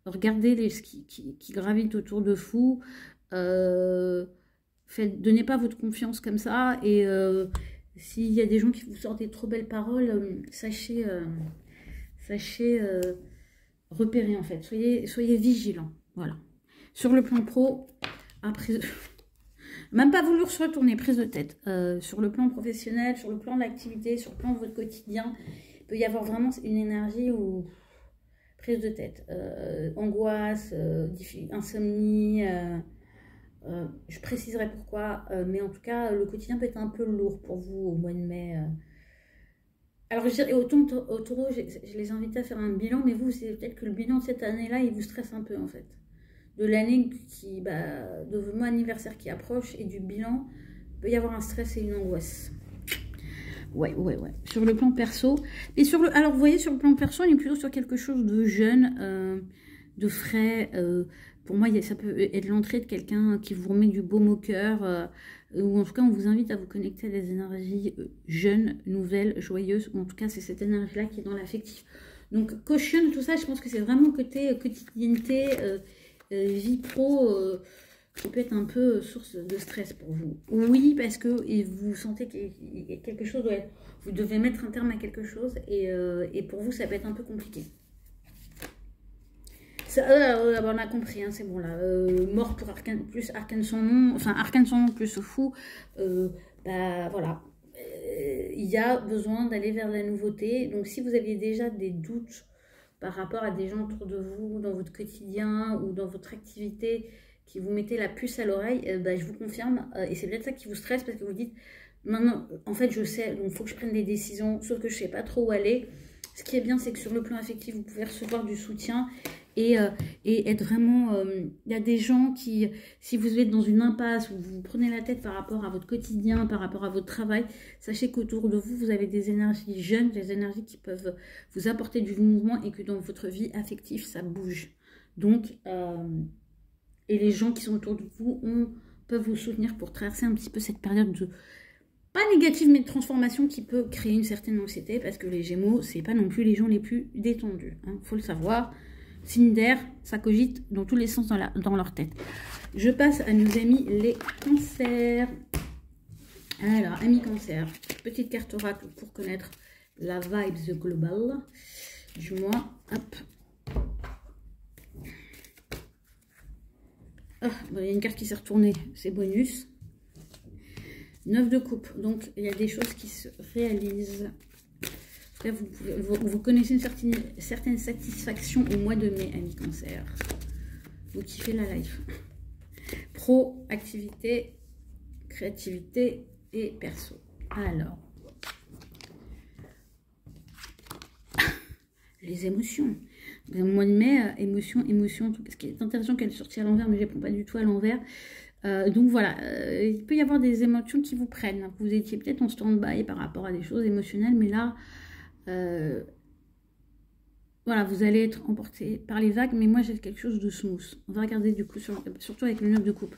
Regardez ce qui gravite autour de vous. Donnez pas votre confiance comme ça. Et s'il y a des gens qui vous sortent des trop belles paroles, sachez repérer en fait. Soyez vigilants. Voilà. Sur le plan pro, après, même pas voulu se retourner, prise de tête. Sur le plan professionnel, sur le plan de l'activité, sur le plan de votre quotidien, il peut y avoir vraiment une énergie où prise de tête, angoisse, insomnie, je préciserai pourquoi, mais en tout cas, le quotidien peut être un peu lourd pour vous au mois de mai. Alors, je dirais, au taureau, je les invite à faire un bilan, mais vous, c'est peut-être que le bilan de cette année-là, il vous stresse un peu, en fait. De l'année de votre mois anniversaire qui approche et du bilan, il peut y avoir un stress et une angoisse. Ouais. Sur le plan perso. Et alors, vous voyez, sur le plan perso, on est plutôt sur quelque chose de jeune, de frais. Pour moi, ça peut être l'entrée de quelqu'un qui vous remet du baume au cœur. Ou en tout cas, on vous invite à vous connecter à des énergies jeunes, nouvelles, joyeuses. Ou en tout cas, c'est cette énergie-là qui est dans l'affectif. Donc, cautionne tout ça. Je pense que c'est vraiment côté quotidienneté, vie pro... qui peut être un peu source de stress pour vous. Oui, parce que vous sentez qu'il y a quelque chose, vous devez mettre un terme à quelque chose, et pour vous, ça peut être un peu compliqué. Ça, on a compris, hein, c'est bon là. Mort pour Arcane, plus Arcane son nom, enfin Arcane son nom plus fou, bah voilà. Il y a besoin d'aller vers la nouveauté. Donc si vous aviez déjà des doutes par rapport à des gens autour de vous, dans votre quotidien ou dans votre activité, qui vous mettez la puce à l'oreille, bah, je vous confirme, et c'est peut-être ça qui vous stresse parce que vous dites, maintenant, en fait, je sais, donc il faut que je prenne des décisions, sauf que je ne sais pas trop où aller. Ce qui est bien, c'est que sur le plan affectif, vous pouvez recevoir du soutien et être vraiment... Il y a des gens qui, si vous êtes dans une impasse ou vous prenez la tête par rapport à votre quotidien, par rapport à votre travail, sachez qu'autour de vous, vous avez des énergies jeunes, des énergies qui peuvent vous apporter du mouvement et que dans votre vie affective, ça bouge. Donc... et les gens qui sont autour de vous peuvent vous soutenir pour traverser un petit peu cette période de, pas négative, mais de transformation qui peut créer une certaine anxiété, parce que les Gémeaux, c'est pas non plus les gens les plus détendus. Hein, faut le savoir. Signe d'air, ça cogite dans tous les sens dans leur tête. Je passe à nos amis les cancers. Alors, amis cancer, petite carte oracle pour connaître la vibes globale du mois. Hop. Ah, bon, il y a une carte qui s'est retournée, c'est bonus. 9 de coupe, donc il y a des choses qui se réalisent. Là, vous connaissez une certaine satisfaction au mois de mai, amis cancer. Vous kiffez la life. Pro, activité, créativité et perso. Alors, les émotions. Au mois de mai, émotion. Ce qui est intéressant qu'elle est sortie à l'envers, mais je ne les prends pas du tout à l'envers. Donc voilà, il peut y avoir des émotions qui vous prennent. Vous étiez peut-être en stand-by par rapport à des choses émotionnelles, mais là, voilà, vous allez être emporté par les vagues, mais moi j'ai quelque chose de smooth. On va regarder du coup, surtout avec le 9 de coupe.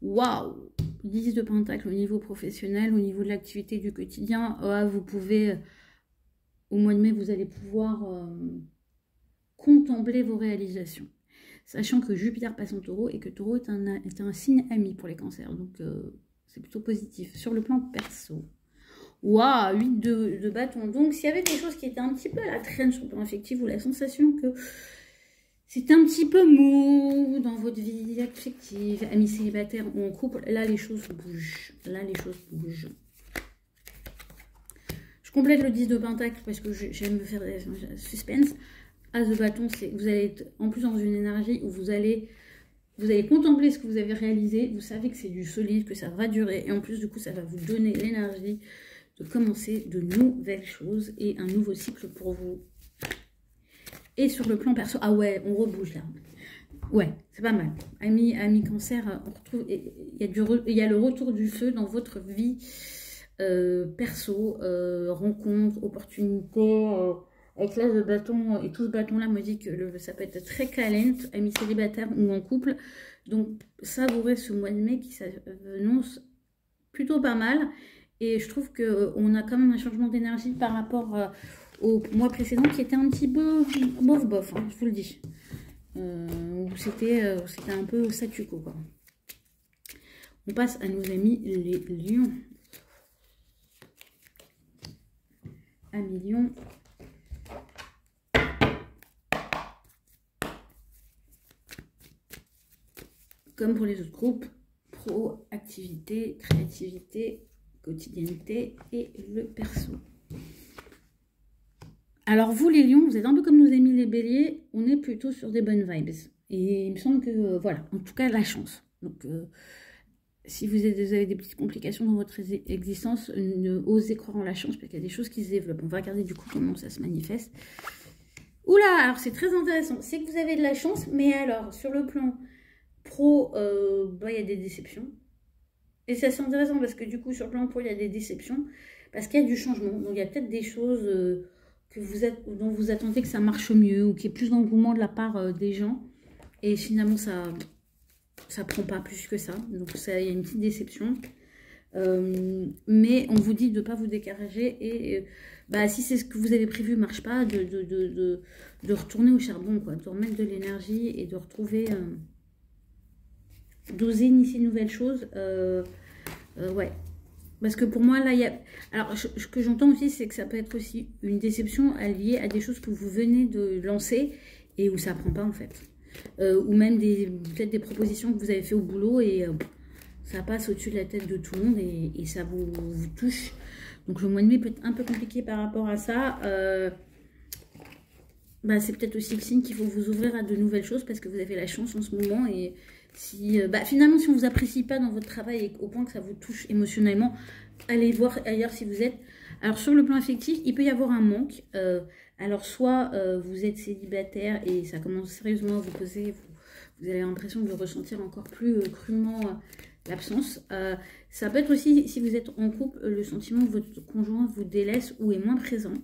Waouh! 10 de pentacle au niveau professionnel, au niveau de l'activité du quotidien. Vous pouvez, au mois de mai, vous allez pouvoir contempler vos réalisations. Sachant que Jupiter passe en taureau et que taureau est un signe ami pour les cancers. Donc c'est plutôt positif. Sur le plan perso. Waouh, 8 de bâton. Donc s'il y avait des choses qui étaient un petit peu à la traîne sur le plan affectif ou la sensation que c'était un petit peu mou dans votre vie affective, amis célibataires ou en couple, là les choses bougent. Là les choses bougent. Je complète le 10 de pentacle parce que j'aime me faire des suspense. As de bâton, vous allez être en plus dans une énergie où vous allez contempler ce que vous avez réalisé. Vous savez que c'est du solide, que ça va durer. Et en plus, du coup, ça va vous donner l'énergie de commencer de nouvelles choses et un nouveau cycle pour vous. Et sur le plan perso, ah ouais, on rebouge là. Ouais, c'est pas mal. Amis cancer, on retrouve, il y a le retour du feu dans votre vie perso, rencontres, opportunités. Avec l'as de bâton et tout ce bâton-là me dit que ça peut être très calent, amis célibataires ou en couple. Donc, savourez ce mois de mai qui s'annonce plutôt pas mal. Et je trouve qu'on a quand même un changement d'énergie par rapport au mois précédent qui était un petit peu bof, hein, je vous le dis. C'était un peu statu quo, quoi. On passe à nos amis les lions. Amis lions. comme pour les autres groupes, pro, activité, créativité, quotidienneté et le perso. Alors vous les lions, vous êtes un peu comme nos amis les béliers, on est plutôt sur des bonnes vibes. Et il me semble que, voilà, en tout cas la chance. Donc si vous avez des petites complications dans votre existence, ne osez croire en la chance parce qu'il y a des choses qui se développent. On va regarder du coup comment ça se manifeste. Oula, alors c'est très intéressant. C'est que vous avez de la chance, mais alors sur le plan pro, il y a des déceptions. Et c'est assez intéressant parce que du coup sur le plan pro, il y a des déceptions parce qu'il y a du changement. Donc il y a peut-être des choses dont vous attendez que ça marche mieux ou qu'il y ait plus d'engouement de la part des gens. Et finalement, ça prend pas plus que ça. Donc, il y a une petite déception. Mais on vous dit de ne pas vous décourager. Et si c'est ce que vous avez prévu ne marche pas, de retourner au charbon, quoi, de remettre de l'énergie et de retrouver... d'oser initier de nouvelles choses. Ouais. Parce que pour moi, là, il y a... Alors, ce que j'entends aussi, c'est que ça peut être aussi une déception liée à des choses que vous venez de lancer et où ça ne prend pas, en fait. Ou même peut-être des propositions que vous avez fait au boulot et ça passe au-dessus de la tête de tout le monde et ça vous touche. Donc, le mois de mai peut être un peu compliqué par rapport à ça. C'est peut-être aussi le signe qu'il faut vous ouvrir à de nouvelles choses parce que vous avez la chance en ce moment et... Si, finalement, si on ne vous apprécie pas dans votre travail et au point que ça vous touche émotionnellement, allez voir ailleurs si vous êtes. Alors, sur le plan affectif, il peut y avoir un manque. Alors, soit vous êtes célibataire et ça commence sérieusement à vous poser, vous avez l'impression de ressentir encore plus crûment l'absence. Ça peut être aussi, si vous êtes en couple, le sentiment que votre conjoint vous délaisse ou est moins présent.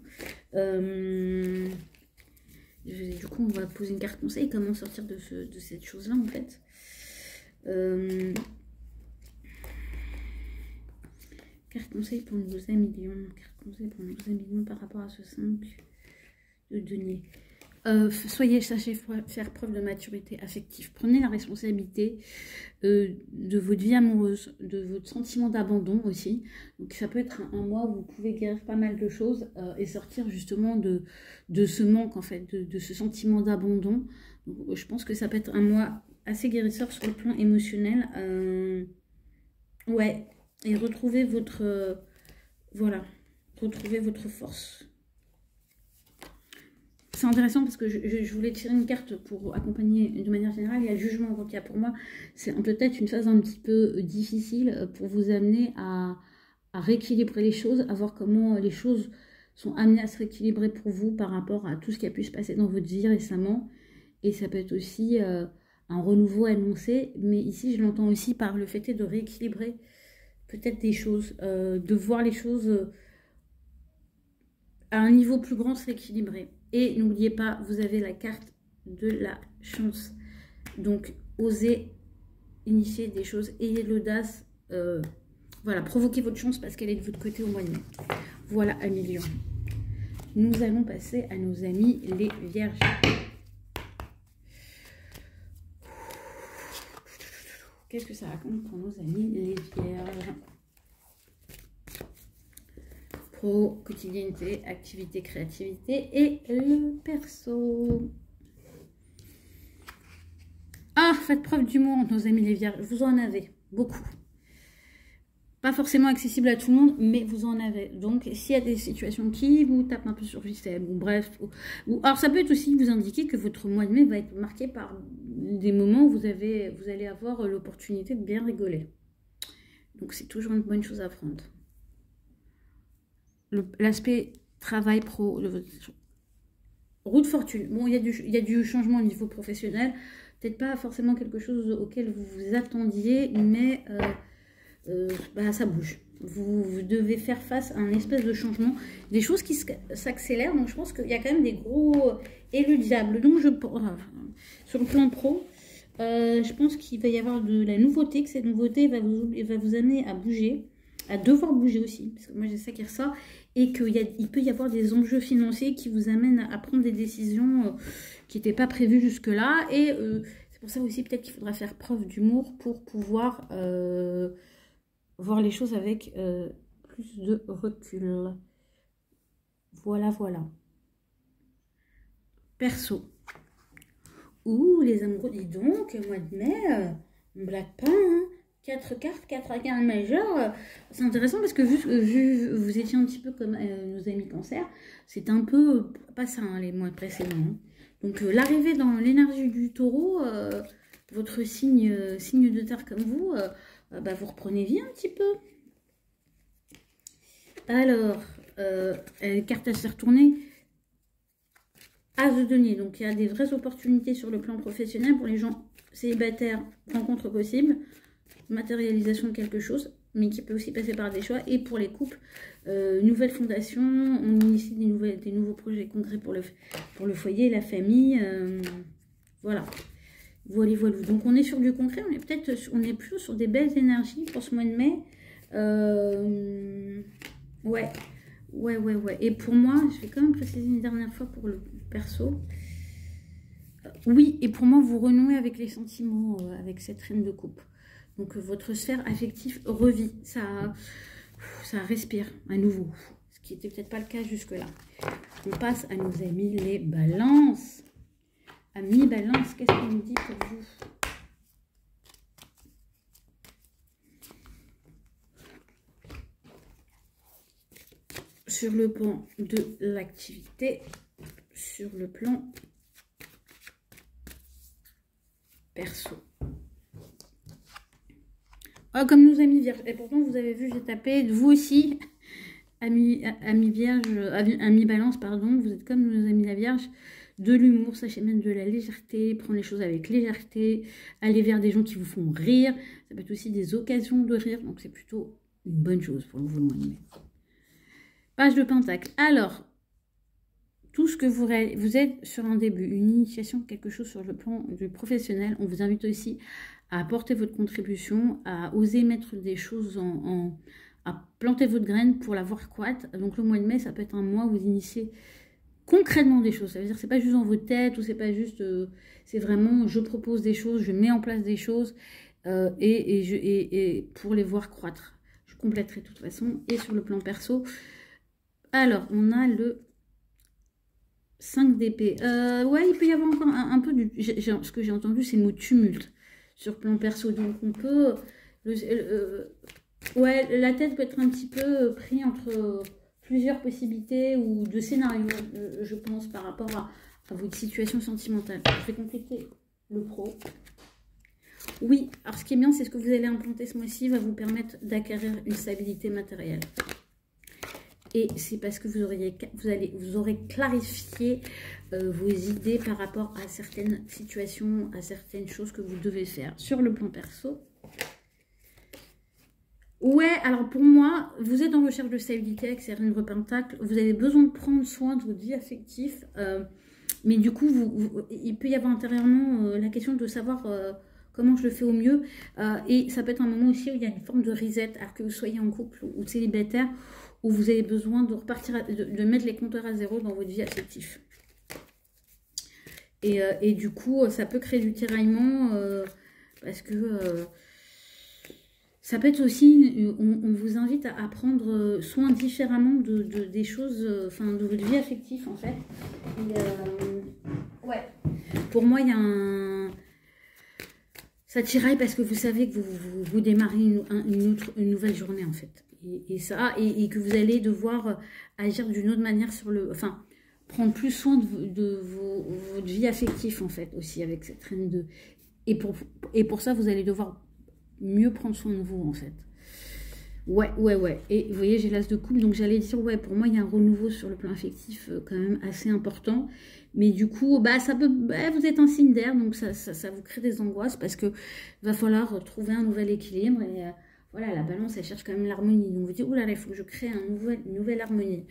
Du coup, on va poser une carte conseil, comment sortir de cette chose-là, en fait. Carte conseil pour nos amis lions. Carte conseil pour nos amis lions par rapport à ce 5 de denier. Sachez faire preuve de maturité affective. Prenez la responsabilité de votre vie amoureuse, de votre sentiment d'abandon aussi. Donc ça peut être un mois où vous pouvez guérir pas mal de choses et sortir justement de ce manque en fait, de ce sentiment d'abandon. Je pense que ça peut être un mois assez guérisseur sur le plan émotionnel. Ouais, et retrouver votre... voilà, retrouver votre force. C'est intéressant parce que je voulais tirer une carte pour accompagner de manière générale. Il y a le jugement. Donc, il y a pour moi, c'est peut-être une phase un petit peu difficile pour vous amener à rééquilibrer les choses, à voir comment les choses sont amenées à se rééquilibrer pour vous par rapport à tout ce qui a pu se passer dans votre vie récemment. Et ça peut être aussi un renouveau annoncé. Mais ici, je l'entends aussi par le fait de rééquilibrer peut-être des choses, de voir les choses à un niveau plus grand se rééquilibrer. Et n'oubliez pas, vous avez la carte de la chance. Donc, osez initier des choses. Ayez l'audace. Voilà, provoquez votre chance parce qu'elle est de votre côté au mois de mai. Voilà, amis lions. Nous allons passer à nos amis les vierges. Qu'est-ce que ça raconte pour nos amis les vierges? Pro, quotidienneté, activité, créativité et le perso. Ah, faites preuve d'humour, nos amis les vierges. Vous en avez beaucoup. Pas forcément accessible à tout le monde, mais vous en avez. Donc, s'il y a des situations qui vous tapent un peu sur le système, ou bref. Alors, ça peut être aussi vous indiquer que votre mois de mai va être marqué par des moments où vous allez avoir l'opportunité de bien rigoler. Donc, c'est toujours une bonne chose à prendre. L'aspect travail pro, roue de fortune. Bon, il y a du changement au niveau professionnel. Peut-être pas forcément quelque chose auquel vous vous attendiez, mais ça bouge. Vous devez faire face à un espèce de changement. Des choses qui s'accélèrent. Donc, je pense qu'il y a quand même des gros élus diables. Donc, sur le plan pro, je pense qu'il va y avoir de la nouveauté, que cette nouveauté va vous amener à bouger, à devoir bouger aussi, parce que moi j'ai ça qui ressort, et qu'il peut y avoir des enjeux financiers qui vous amènent à prendre des décisions qui n'étaient pas prévues jusque-là, et c'est pour ça aussi peut-être qu'il faudra faire preuve d'humour pour pouvoir voir les choses avec plus de recul. Voilà, voilà. Perso. Ouh, les amoureux, dis donc, mois de mai... On blague pas, hein. 4 cartes, 4 arcanes majeures. C'est intéressant parce que vu vous étiez un petit peu comme nos amis cancer, c'est un peu pas ça hein, les mois précédents. Hein. Donc l'arrivée dans l'énergie du taureau, votre signe de terre comme vous, bah, vous reprenez vie un petit peu. Alors, carte à se faire tourner. As de denier, donc il y a des vraies opportunités sur le plan professionnel pour les gens célibataires, rencontres possibles, matérialisation de quelque chose, mais qui peut aussi passer par des choix. Et pour les couples, nouvelle fondation, on initie des nouveaux projets concrets pour le foyer, la famille, voilà. Voilà. Donc on est sur du concret, on est plus sur des belles énergies pour ce mois de mai. Ouais. Et pour moi, je vais quand même préciser une dernière fois pour le perso. Oui, et pour moi, vous renouez avec les sentiments, avec cette reine de coupe. Donc, votre sphère affective revit. Ça respire à nouveau. Ce qui n'était peut-être pas le cas jusque-là. On passe à nos amis les balances. Amis balance, qu'est-ce qu'on nous dit pour vous? Sur le plan de l'activité, sur le plan perso. Oh, comme nos amis vierges. Et pourtant, vous avez vu, j'ai tapé, vous aussi, amis vierge, amis balance, pardon, vous êtes comme nos amis la vierge. De l'humour, sachez même de la légèreté, prendre les choses avec légèreté, aller vers des gens qui vous font rire. Ça peut être aussi des occasions de rire, donc c'est plutôt une bonne chose pour vous le mois de mai. Page de Pentacle. Alors, tout ce que vous êtes sur un début, une initiation, quelque chose sur le plan du professionnel. On vous invite aussi à apporter votre contribution, à oser mettre des choses à planter votre graine pour la voir croître. Donc le mois de mai, ça peut être un mois où vous initiez concrètement des choses. Ça veut dire que c'est pas juste dans votre tête ou c'est pas juste, c'est vraiment je propose des choses, je mets en place des choses et pour les voir croître. Je compléterai de toute façon. Et sur le plan perso, alors on a le 5 d'épée. Ouais, il peut y avoir encore un peu du... Ce que j'ai entendu, c'est le mot tumulte sur plan perso. Donc on peut... ouais, la tête peut être un petit peu pris entre plusieurs possibilités ou de scénarios, je pense, par rapport à votre situation sentimentale. Je vais compléter le pro. Oui, alors ce qui est bien, c'est ce que vous allez implanter ce mois-ci va vous permettre d'acquérir une stabilité matérielle. Et c'est parce que vous aurez clarifié vos idées par rapport à certaines situations, à certaines choses que vous devez faire. Sur le plan perso, ouais, alors pour moi, vous êtes en recherche de stabilité avec ces reines de Pentacle. Vous avez besoin de prendre soin de votre vie affective. Mais du coup, il peut y avoir intérieurement la question de savoir comment je le fais au mieux. Et ça peut être un moment aussi où il y a une forme de reset, alors que vous soyez en couple ou célibataire, où vous avez besoin de repartir, de mettre les compteurs à zéro dans votre vie affective. Et du coup, ça peut créer du tiraillement parce que ça peut être aussi, on vous invite à prendre soin différemment des choses, enfin de votre vie affective en fait. Et, ouais, pour moi, il y a un... Ça tiraille parce que vous savez que vous démarrez une nouvelle journée en fait. Et que vous allez devoir agir d'une autre manière sur le... Enfin, prendre plus soin de votre vie affective en fait aussi avec cette reine de... Et pour ça, vous allez devoir mieux prendre soin de vous en fait. Ouais. Et vous voyez, j'ai l'as de coupe, donc j'allais dire, ouais, pour moi, il y a un renouveau sur le plan affectif quand même assez important. Mais du coup, bah, ça peut, bah, vous êtes un signe d'air, donc ça vous crée des angoisses parce que va falloir trouver un nouvel équilibre. Et voilà, la balance, elle cherche quand même l'harmonie. Donc vous dites, oh là là, il faut que je crée une nouvelle harmonie.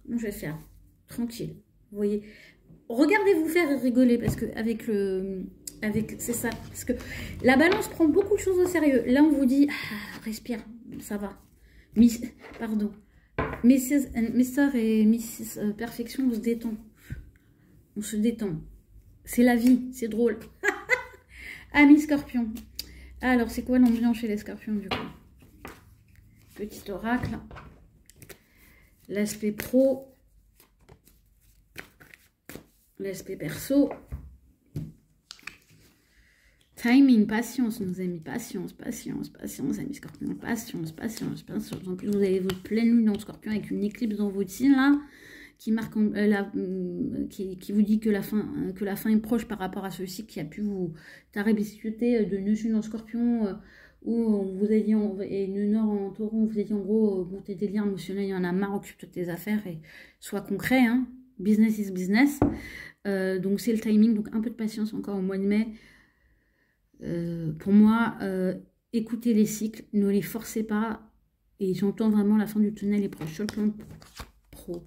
Bon, je vais faire tranquille. Vous voyez, regardez vous faire rigoler parce que c'est ça, parce que la balance prend beaucoup de choses au sérieux. Là, on vous dit, respire, ça va. Pardon. Mr. et Mrs. Perfection, on se détend. On se détend. C'est la vie, c'est drôle. Amis Scorpion. Alors, c'est quoi l'ambiance chez les Scorpions, du coup? Petit oracle. L'aspect pro. L'aspect perso. Timing, patience, nos amis, patience, patience, patience, amis Scorpion, patience, patience, patience. En plus, vous avez votre pleine lune en Scorpion avec une éclipse dans votre signe, là, qui marque qui vous dit que la fin est proche par rapport à ce cycle qui a pu vous tarabiscuter de nœud sud en Scorpion, où on vous a dit, et nœud nord en Taureau, on vous a dit en gros, bon, tes délires émotionnels, il y en a marre, occupe-toi de tes affaires et sois concret, hein, business is business. Donc c'est le timing, donc un peu de patience encore au mois de mai. Pour moi, écoutez les cycles, ne les forcez pas, et j'entends vraiment la fin du tunnel est proche. Sur le plan pro,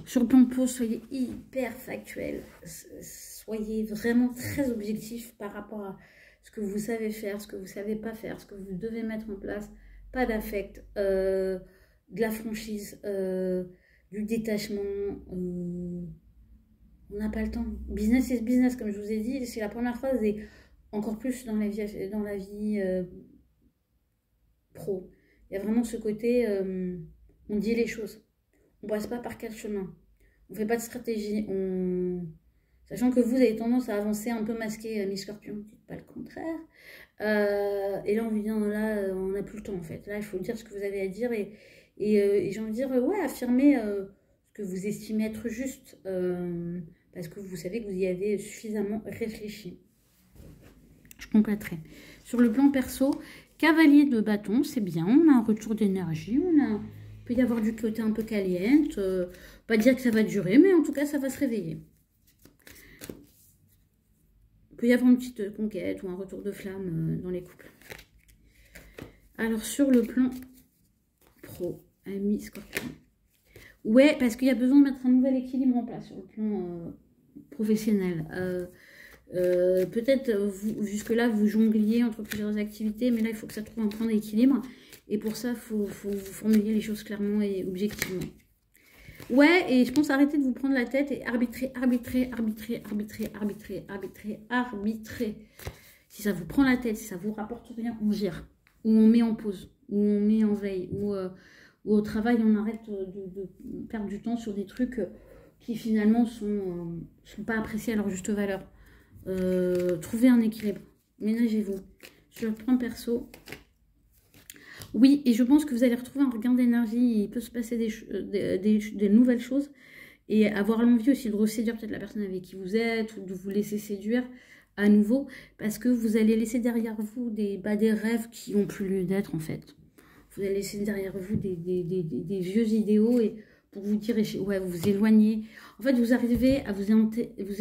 sur le plan de pause, soyez hyper factuel, soyez vraiment très objectif par rapport à ce que vous savez faire, ce que vous ne savez pas faire, ce que vous devez mettre en place. Pas d'affect, de la franchise, du détachement. On n'a pas le temps. Business is business, comme je vous ai dit, c'est la première phase et encore plus dans la vie pro. Il y a vraiment ce côté, on dit les choses. On ne passe pas par 4 chemins. On ne fait pas de stratégie. Sachant que vous avez tendance à avancer un peu masqué, mes Scorpions. Dites pas le contraire. Et là, on vient, là, on n'a plus le temps, en fait. Là, il faut dire ce que vous avez à dire. Et j'ai envie de dire, ouais, affirmez ce que vous estimez être juste. Parce que vous savez que vous y avez suffisamment réfléchi. Je compléterai. Sur le plan perso, cavalier de bâton, c'est bien. On a un retour d'énergie. Il peut y avoir du côté un peu caliente. Pas dire que ça va durer, mais en tout cas, ça va se réveiller. Il peut y avoir une petite conquête ou un retour de flamme dans les couples. Alors, sur le plan pro, ami Scorpion. Ouais, parce qu'il y a besoin de mettre un nouvel équilibre en place sur le plan professionnel. Peut-être jusque-là, vous jongliez entre plusieurs activités, mais là, il faut que ça trouve un point d'équilibre. Et pour ça, il faut formuler les choses clairement et objectivement. Ouais, et je pense arrêter de vous prendre la tête et arbitrer. Si ça vous prend la tête, si ça vous rapporte rien, on gère. Ou on met en pause, ou on met en veille, ou au travail, on arrête de perdre du temps sur des trucs qui finalement sont pas appréciés à leur juste valeur. Trouvez un équilibre. Ménagez-vous. Sur le plan perso, oui, et je pense que vous allez retrouver un regain d'énergie. Il peut se passer des nouvelles choses. Et avoir l'envie aussi de reséduire peut-être la personne avec qui vous êtes, ou de vous laisser séduire à nouveau. Parce que vous allez laisser derrière vous des rêves qui n'ont plus lieu d'être en fait. Vous allez laisser derrière vous des vieux idéaux et pour vous dire, ouais, vous vous éloignez. En fait, vous arrivez à vous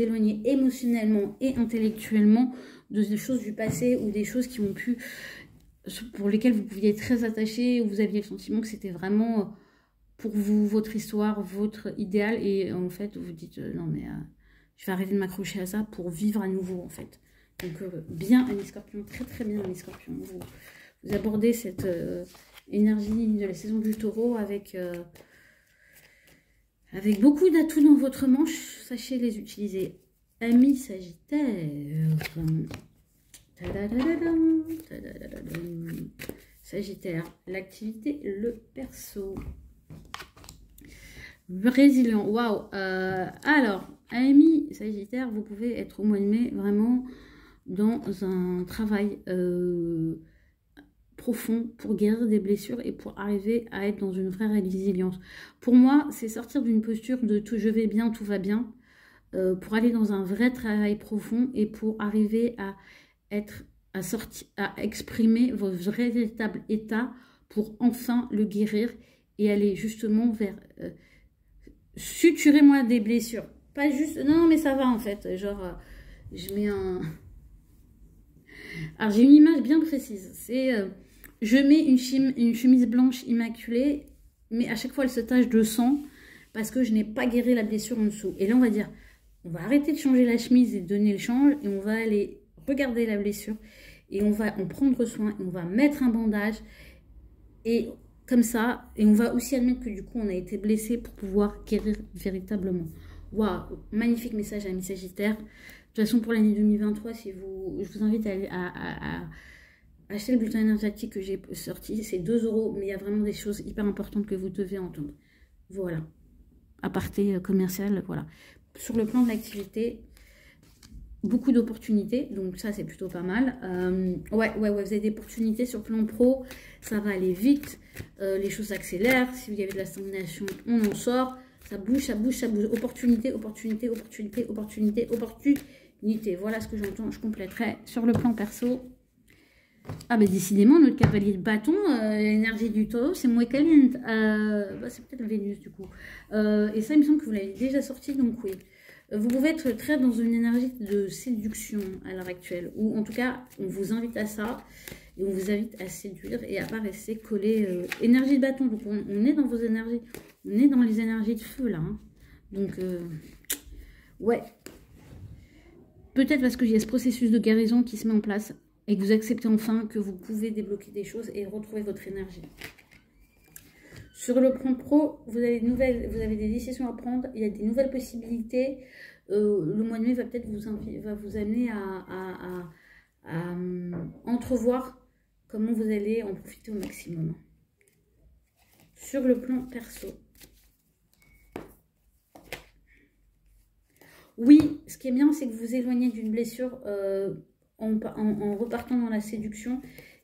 éloigner émotionnellement et intellectuellement de des choses du passé ou des choses qui ont pu, pour lesquelles vous pouviez être très attaché, où vous aviez le sentiment que c'était vraiment pour vous, votre histoire, votre idéal. Et en fait, vous dites, non mais je vais arrêter de m'accrocher à ça pour vivre à nouveau en fait. Donc bien, amis Scorpions, très très bien, amis Scorpions. Vous abordez cette énergie de la saison du Taureau avec beaucoup d'atouts dans votre manche. Sachez les utiliser. Amis Sagittaire. Sagittaire, l'activité, le perso. Résilient, waouh. Alors, amis Sagittaire, vous pouvez être au mois de mai vraiment dans un travail profond pour guérir des blessures et pour arriver à être dans une vraie résilience. Pour moi, c'est sortir d'une posture de tout je vais bien, tout va bien, pour aller dans un vrai travail profond et pour arriver à exprimer votre véritable état pour enfin le guérir et aller justement vers suturez-moi des blessures. Pas juste, non mais ça va en fait, genre je mets un... Alors j'ai une image bien précise, c'est je mets une chemise blanche immaculée, mais à chaque fois elle se tache de sang parce que je n'ai pas guéri la blessure en dessous. Et là on va dire, on va arrêter de changer la chemise et de donner le change et on va aller regarder la blessure et on va en prendre soin et on va mettre un bandage et comme ça, et on va aussi admettre que du coup on a été blessé pour pouvoir guérir véritablement. Waouh, magnifique message à mes Sagittaires. De toute façon pour l'année 2023, je vous invite à acheter le bulletin énergétique que j'ai sorti, c'est 2 €, mais il y a vraiment des choses hyper importantes que vous devez entendre. Voilà, aparté commercial, voilà. Sur le plan de l'activité, beaucoup d'opportunités, donc ça c'est plutôt pas mal. Ouais, vous avez des opportunités sur le plan pro, ça va aller vite, les choses s'accélèrent, si vous avez de la stagnation, on en sort, ça bouge, ça bouge, ça bouge, opportunité, opportunité, opportunité, opportunité, opportunité, voilà ce que j'entends, je compléterai sur le plan perso. Ah bah décidément, notre cavalier de bâton, l'énergie du taureau, c'est moins caliente, bah, c'est peut-être Vénus du coup, et ça il me semble que vous l'avez déjà sorti, donc oui. Vous pouvez être très dans une énergie de séduction à l'heure actuelle, ou en tout cas, on vous invite à ça, et on vous invite à séduire et à pas rester collé. Énergie de bâton, donc on est dans vos énergies, on est dans les énergies de feu là. Hein. Donc, ouais. Peut-être parce qu'il y a ce processus de guérison qui se met en place, et que vous acceptez enfin que vous pouvez débloquer des choses et retrouver votre énergie. Sur le plan pro, vous avez des décisions à prendre, il y a des nouvelles possibilités. Le mois de mai va peut-être vous amener à entrevoir comment vous allez en profiter au maximum. Sur le plan perso. Oui, ce qui est bien, c'est que vous vous éloignez d'une blessure en repartant dans la séduction.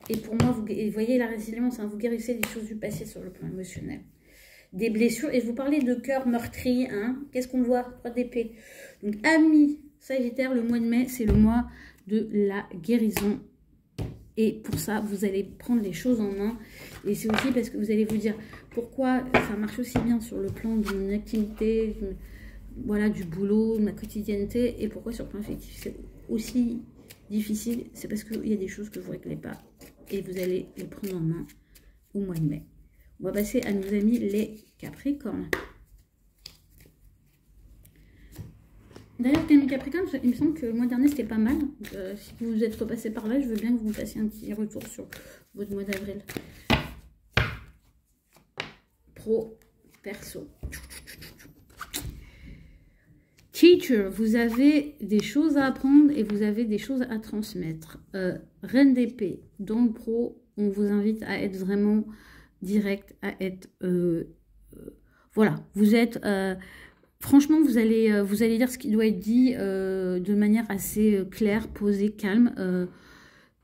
Et pour moi, vous voyez la résilience, hein, vous guérissez des choses du passé sur le plan émotionnel. Des blessures, et je vous parlais de cœur meurtri, hein. Qu'est-ce qu'on voit? 3 d'épée. Donc, amis Sagittaire, le mois de mai, c'est le mois de la guérison. Et pour ça, vous allez prendre les choses en main. Et c'est aussi parce que vous allez vous dire pourquoi ça marche aussi bien sur le plan de mon activité, voilà, du boulot, de ma quotidienneté, et pourquoi sur le plan affectif c'est aussi difficile. C'est parce qu'il y a des choses que vous ne réglez pas. Et vous allez les prendre en main au mois de mai. On va passer à nos amis les Capricornes. D'ailleurs, les Capricornes, il me semble que le mois dernier, c'était pas mal. Si vous êtes repassé par là, je veux bien que vous me fassiez un petit retour sur votre mois d'avril. Pro, perso. Teacher, vous avez des choses à apprendre et vous avez des choses à transmettre. Reine d'épée, dans le pro, on vous invite à être vraiment direct, à être... voilà, vous êtes... franchement, vous allez dire ce qui doit être dit de manière assez claire, posée, calme.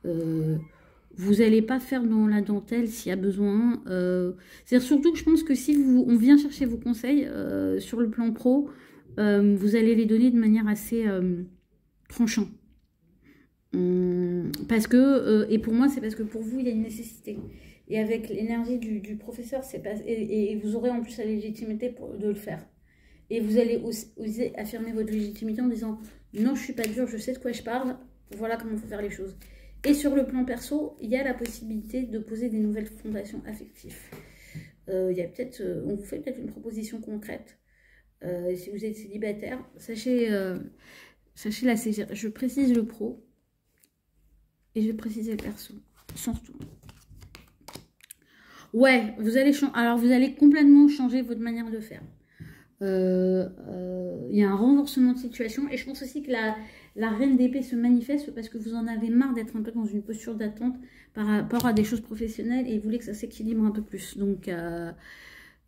Vous n'allez pas faire dans la dentelle s'il y a besoin. C'est surtout que je pense que si on vient chercher vos conseils sur le plan pro, vous allez les donner de manière assez tranchante. Parce que, et pour moi, c'est parce que pour vous, il y a une nécessité. Et avec l'énergie du professeur, c'est pas, et vous aurez en plus la légitimité de le faire. Et vous allez oser affirmer votre légitimité en disant « Non, je suis pas dur, je sais de quoi je parle, voilà comment il faut faire les choses. » Et sur le plan perso, il y a la possibilité de poser des nouvelles fondations affectives. Il y a peut-être, on vous fait peut-être une proposition concrète. Si vous êtes célibataire, sachez la saisir. Je précise le pro et je précise le perso, surtout. Ouais, vous allez complètement changer votre manière de faire. Il y a un renversement de situation et je pense aussi que la reine d'épée se manifeste parce que vous en avez marre d'être un peu dans une posture d'attente par rapport à des choses professionnelles et vous voulez que ça s'équilibre un peu plus. Donc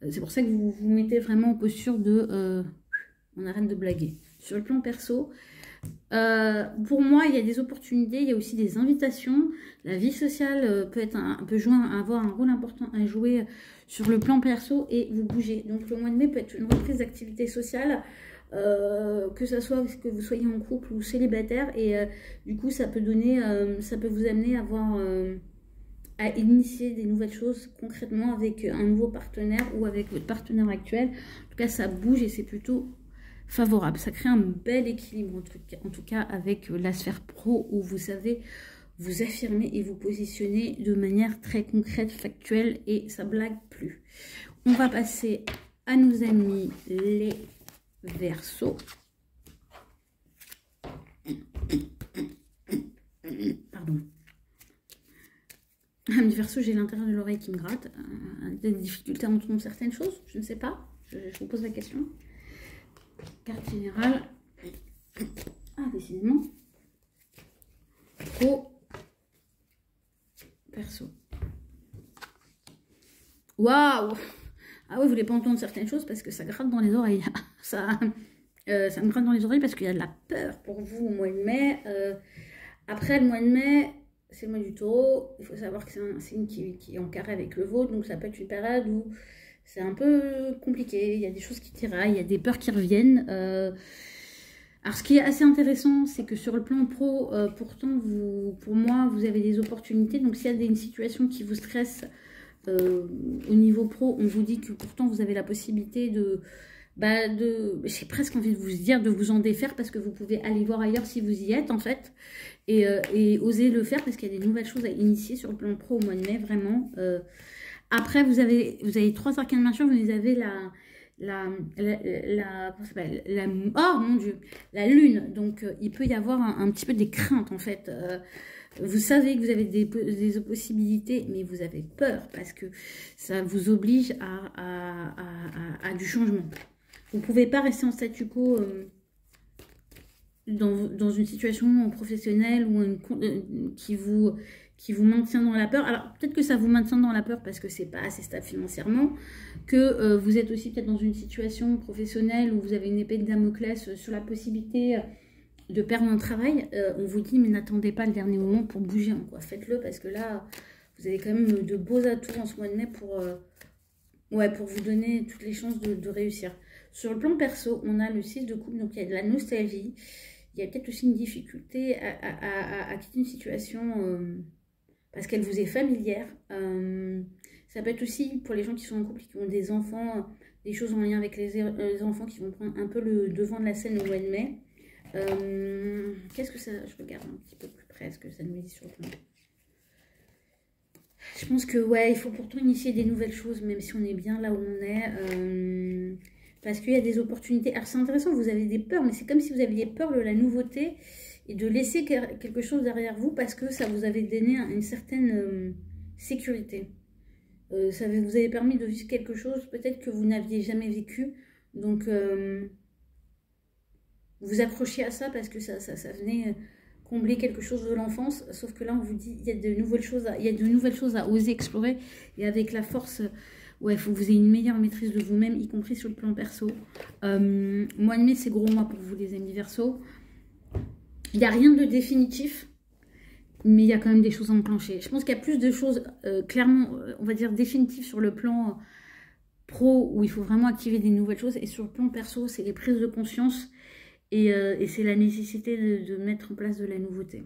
c'est pour ça que vous vous mettez vraiment en posture de on arrête de blaguer. Sur le plan perso, pour moi il y a des opportunités, il y a aussi des invitations. La vie sociale peut avoir un rôle important à jouer sur le plan perso et vous bougez. Donc le mois de mai peut être une reprise d'activité sociale, que ce soit que vous soyez en couple ou célibataire, et du coup ça peut vous amener à initier des nouvelles choses concrètement avec un nouveau partenaire ou avec votre partenaire actuel. En tout cas ça bouge et c'est plutôt favorable. Ça crée un bel équilibre en tout cas avec la sphère pro où vous savez vous affirmer et vous positionner de manière très concrète, factuelle, et ça blague plus. On va passer à nos amis les Verseaux. Pardon. Un Verseau, j'ai l'intérieur de l'oreille qui me gratte. Des difficultés à entendre certaines choses, je ne sais pas. Je vous pose la question. Carte générale. Ah, décidément. Pro. Perso. Waouh! Ah oui, vous voulez pas entendre certaines choses parce que ça gratte dans les oreilles. Ça, Ça me gratte dans les oreilles parce qu'il y a de la peur pour vous au mois de mai. Après, le mois de mai, c'est le mois du taureau. Il faut savoir que c'est un signe qui est en carré avec le vôtre. Donc, ça peut être une période où c'est un peu compliqué. Il y a des choses qui tiraillent, il y a des peurs qui reviennent. Alors, ce qui est assez intéressant, c'est que sur le plan pro, pourtant, pour moi, vous avez des opportunités. Donc, s'il y a une situation qui vous stresse au niveau pro, on vous dit que pourtant, vous avez la possibilité j'ai presque envie de vous dire, de vous en défaire parce que vous pouvez aller voir ailleurs si vous y êtes, en fait. Et oser le faire parce qu'il y a des nouvelles choses à initier sur le plan pro au mois de mai, vraiment. Après, vous avez 3 arcanes majeurs, vous avez oh mon Dieu, la lune. Donc, il peut y avoir un petit peu des craintes, en fait. Vous savez que vous avez des possibilités, mais vous avez peur parce que ça vous oblige à du changement. Vous ne pouvez pas rester en statu quo dans une situation professionnelle ou qui vous maintient dans la peur. Alors, peut-être que ça vous maintient dans la peur parce que c'est pas assez stable financièrement, que vous êtes aussi peut-être dans une situation professionnelle où vous avez une épée de Damoclès sur la possibilité de perdre un travail. On vous dit, mais n'attendez pas le dernier moment pour bouger, hein, quoi. Faites-le parce que là, vous avez quand même de beaux atouts en ce mois de mai pour vous donner toutes les chances de réussir. Sur le plan perso, on a le 6 de coupe, donc il y a de la nostalgie. Il y a peut-être aussi une difficulté à quitter une situation parce qu'elle vous est familière. Ça peut être aussi pour les gens qui sont en couple et qui ont des enfants, des choses en lien avec les enfants qui vont prendre un peu le devant de la scène au mois de mai. Qu'est-ce que ça... Je regarde un petit peu plus près ce que ça nous dit sur le plan. Je pense que, ouais, il faut pourtant initier des nouvelles choses, même si on est bien là où on est. Parce qu'il y a des opportunités. Alors, c'est intéressant, vous avez des peurs, mais c'est comme si vous aviez peur de la nouveauté et de laisser quelque chose derrière vous parce que ça vous avait donné une certaine sécurité. Ça vous avait permis de vivre quelque chose peut-être que vous n'aviez jamais vécu. Donc, vous accrochez à ça parce que ça venait combler quelque chose de l'enfance. Sauf que là, on vous dit, il y a de nouvelles choses à oser explorer. Et avec la force... Ouais, il faut que vous ayez une meilleure maîtrise de vous-même, y compris sur le plan perso. Mois de mai, c'est gros mois pour vous, les amis Verseau. Il n'y a rien de définitif, mais il y a quand même des choses à enclencher. Je pense qu'il y a plus de choses, clairement, on va dire, définitives sur le plan pro, où il faut vraiment activer des nouvelles choses. Et sur le plan perso, c'est les prises de conscience et c'est la nécessité de mettre en place de la nouveauté.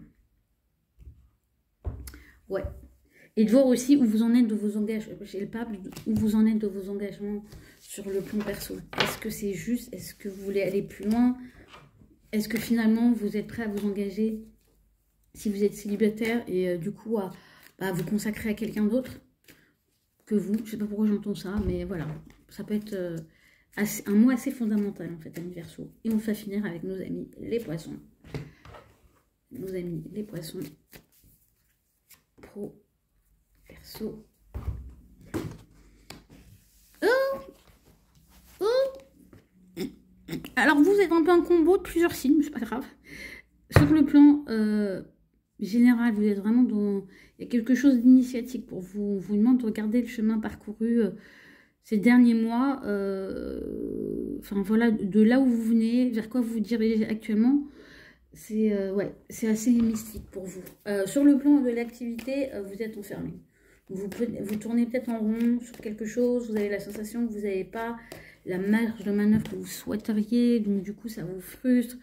Ouais. Et de voir aussi où vous en êtes de vos engagements. J'ai le pape, où vous en êtes de vos engagements sur le plan perso. Est-ce que c'est juste? Est-ce que vous voulez aller plus loin? Est-ce que finalement vous êtes prêt à vous engager si vous êtes célibataire et du coup à vous consacrer à quelqu'un d'autre que vous? Je ne sais pas pourquoi j'entends ça, mais voilà. Ça peut être un mois assez fondamental en fait, amis Verseau. Et on va finir avec nos amis les poissons. Nos amis les poissons. Pro. Perso. Alors vous êtes un peu un combo de plusieurs signes, c'est pas grave. Sur le plan général, vous êtes vraiment dans... Il y a quelque chose d'initiatique pour vous. On vous demande de regarder le chemin parcouru ces derniers mois. Enfin voilà, de là où vous venez, vers quoi vous vous dirigez actuellement. C'est assez mystique pour vous. Sur le plan de l'activité, vous êtes enfermé. Vous tournez peut-être en rond sur quelque chose, vous avez la sensation que vous n'avez pas la marge de manœuvre que vous souhaiteriez, donc du coup ça vous frustre.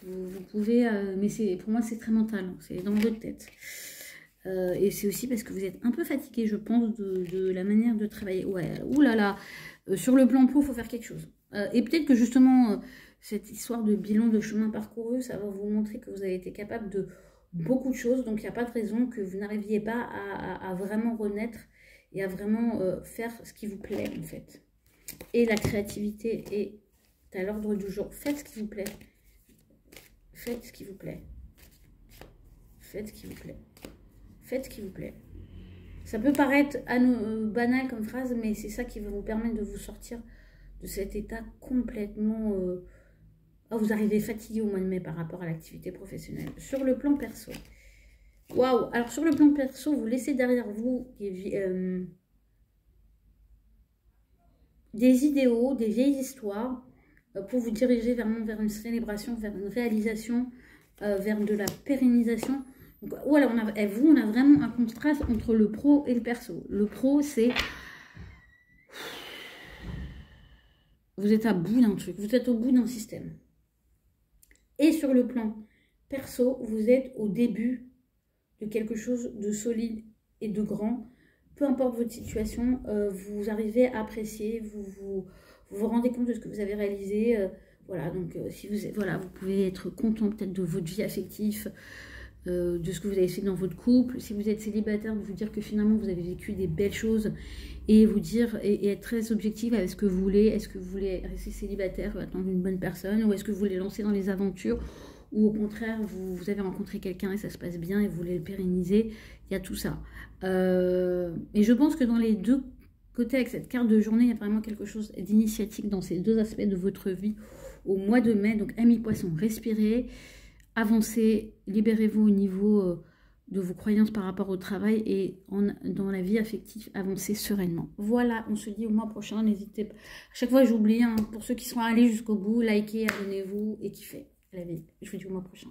Vous pouvez, mais pour moi c'est très mental, hein, c'est dans votre tête. Et c'est aussi parce que vous êtes un peu fatigué, je pense, de la manière de travailler. Ouais, oulala, sur le plan pro, il faut faire quelque chose. Et peut-être que justement, cette histoire de bilan de chemin parcouru, ça va vous montrer que vous avez été capable de beaucoup de choses, donc il n'y a pas de raison que vous n'arriviez pas à vraiment renaître et à vraiment faire ce qui vous plaît en fait. Et la créativité est à l'ordre du jour. Faites ce qui vous plaît. Faites ce qui vous plaît. Faites ce qui vous plaît. Faites ce qui vous plaît. Ça peut paraître banal comme phrase, mais c'est ça qui va vous permettre de vous sortir de cet état complètement... vous arrivez fatigué au mois de mai par rapport à l'activité professionnelle. Sur le plan perso. Waouh! Alors sur le plan perso, vous laissez derrière vous des idéaux, des vieilles histoires. pour vous diriger vers une célébration, vers une réalisation, vers de la pérennisation. Donc, voilà, on a vraiment un contraste entre le pro et le perso. Le pro, c'est... Vous êtes à bout d'un truc, vous êtes au bout d'un système. Et sur le plan perso, vous êtes au début de quelque chose de solide et de grand. Peu importe votre situation, vous arrivez à apprécier, vous vous rendez compte de ce que vous avez réalisé. Voilà, donc si vous êtes, voilà, vous pouvez être content peut-être de votre vie affective, de ce que vous avez fait dans votre couple. Si vous êtes célibataire, de vous dire que finalement vous avez vécu des belles choses et vous dire et être très objectif avec ce que vous voulez. Est-ce que vous voulez rester célibataire, attendre une bonne personne, ou est-ce que vous voulez lancer dans les aventures, ou au contraire vous avez rencontré quelqu'un et ça se passe bien et vous voulez le pérenniser. Il y a tout ça. Et je pense que dans les deux côtés, avec cette carte de journée, il y a vraiment quelque chose d'initiatique dans ces deux aspects de votre vie au mois de mai. Donc amis poissons, respirez, avancez, libérez-vous au niveau de vos croyances par rapport au travail, et dans la vie affective, avancez sereinement. Voilà, on se dit au mois prochain. N'hésitez pas. À chaque fois j'oublie, hein, pour ceux qui sont allés jusqu'au bout, likez, abonnez-vous et kiffez la vie. Je vous dis au mois prochain.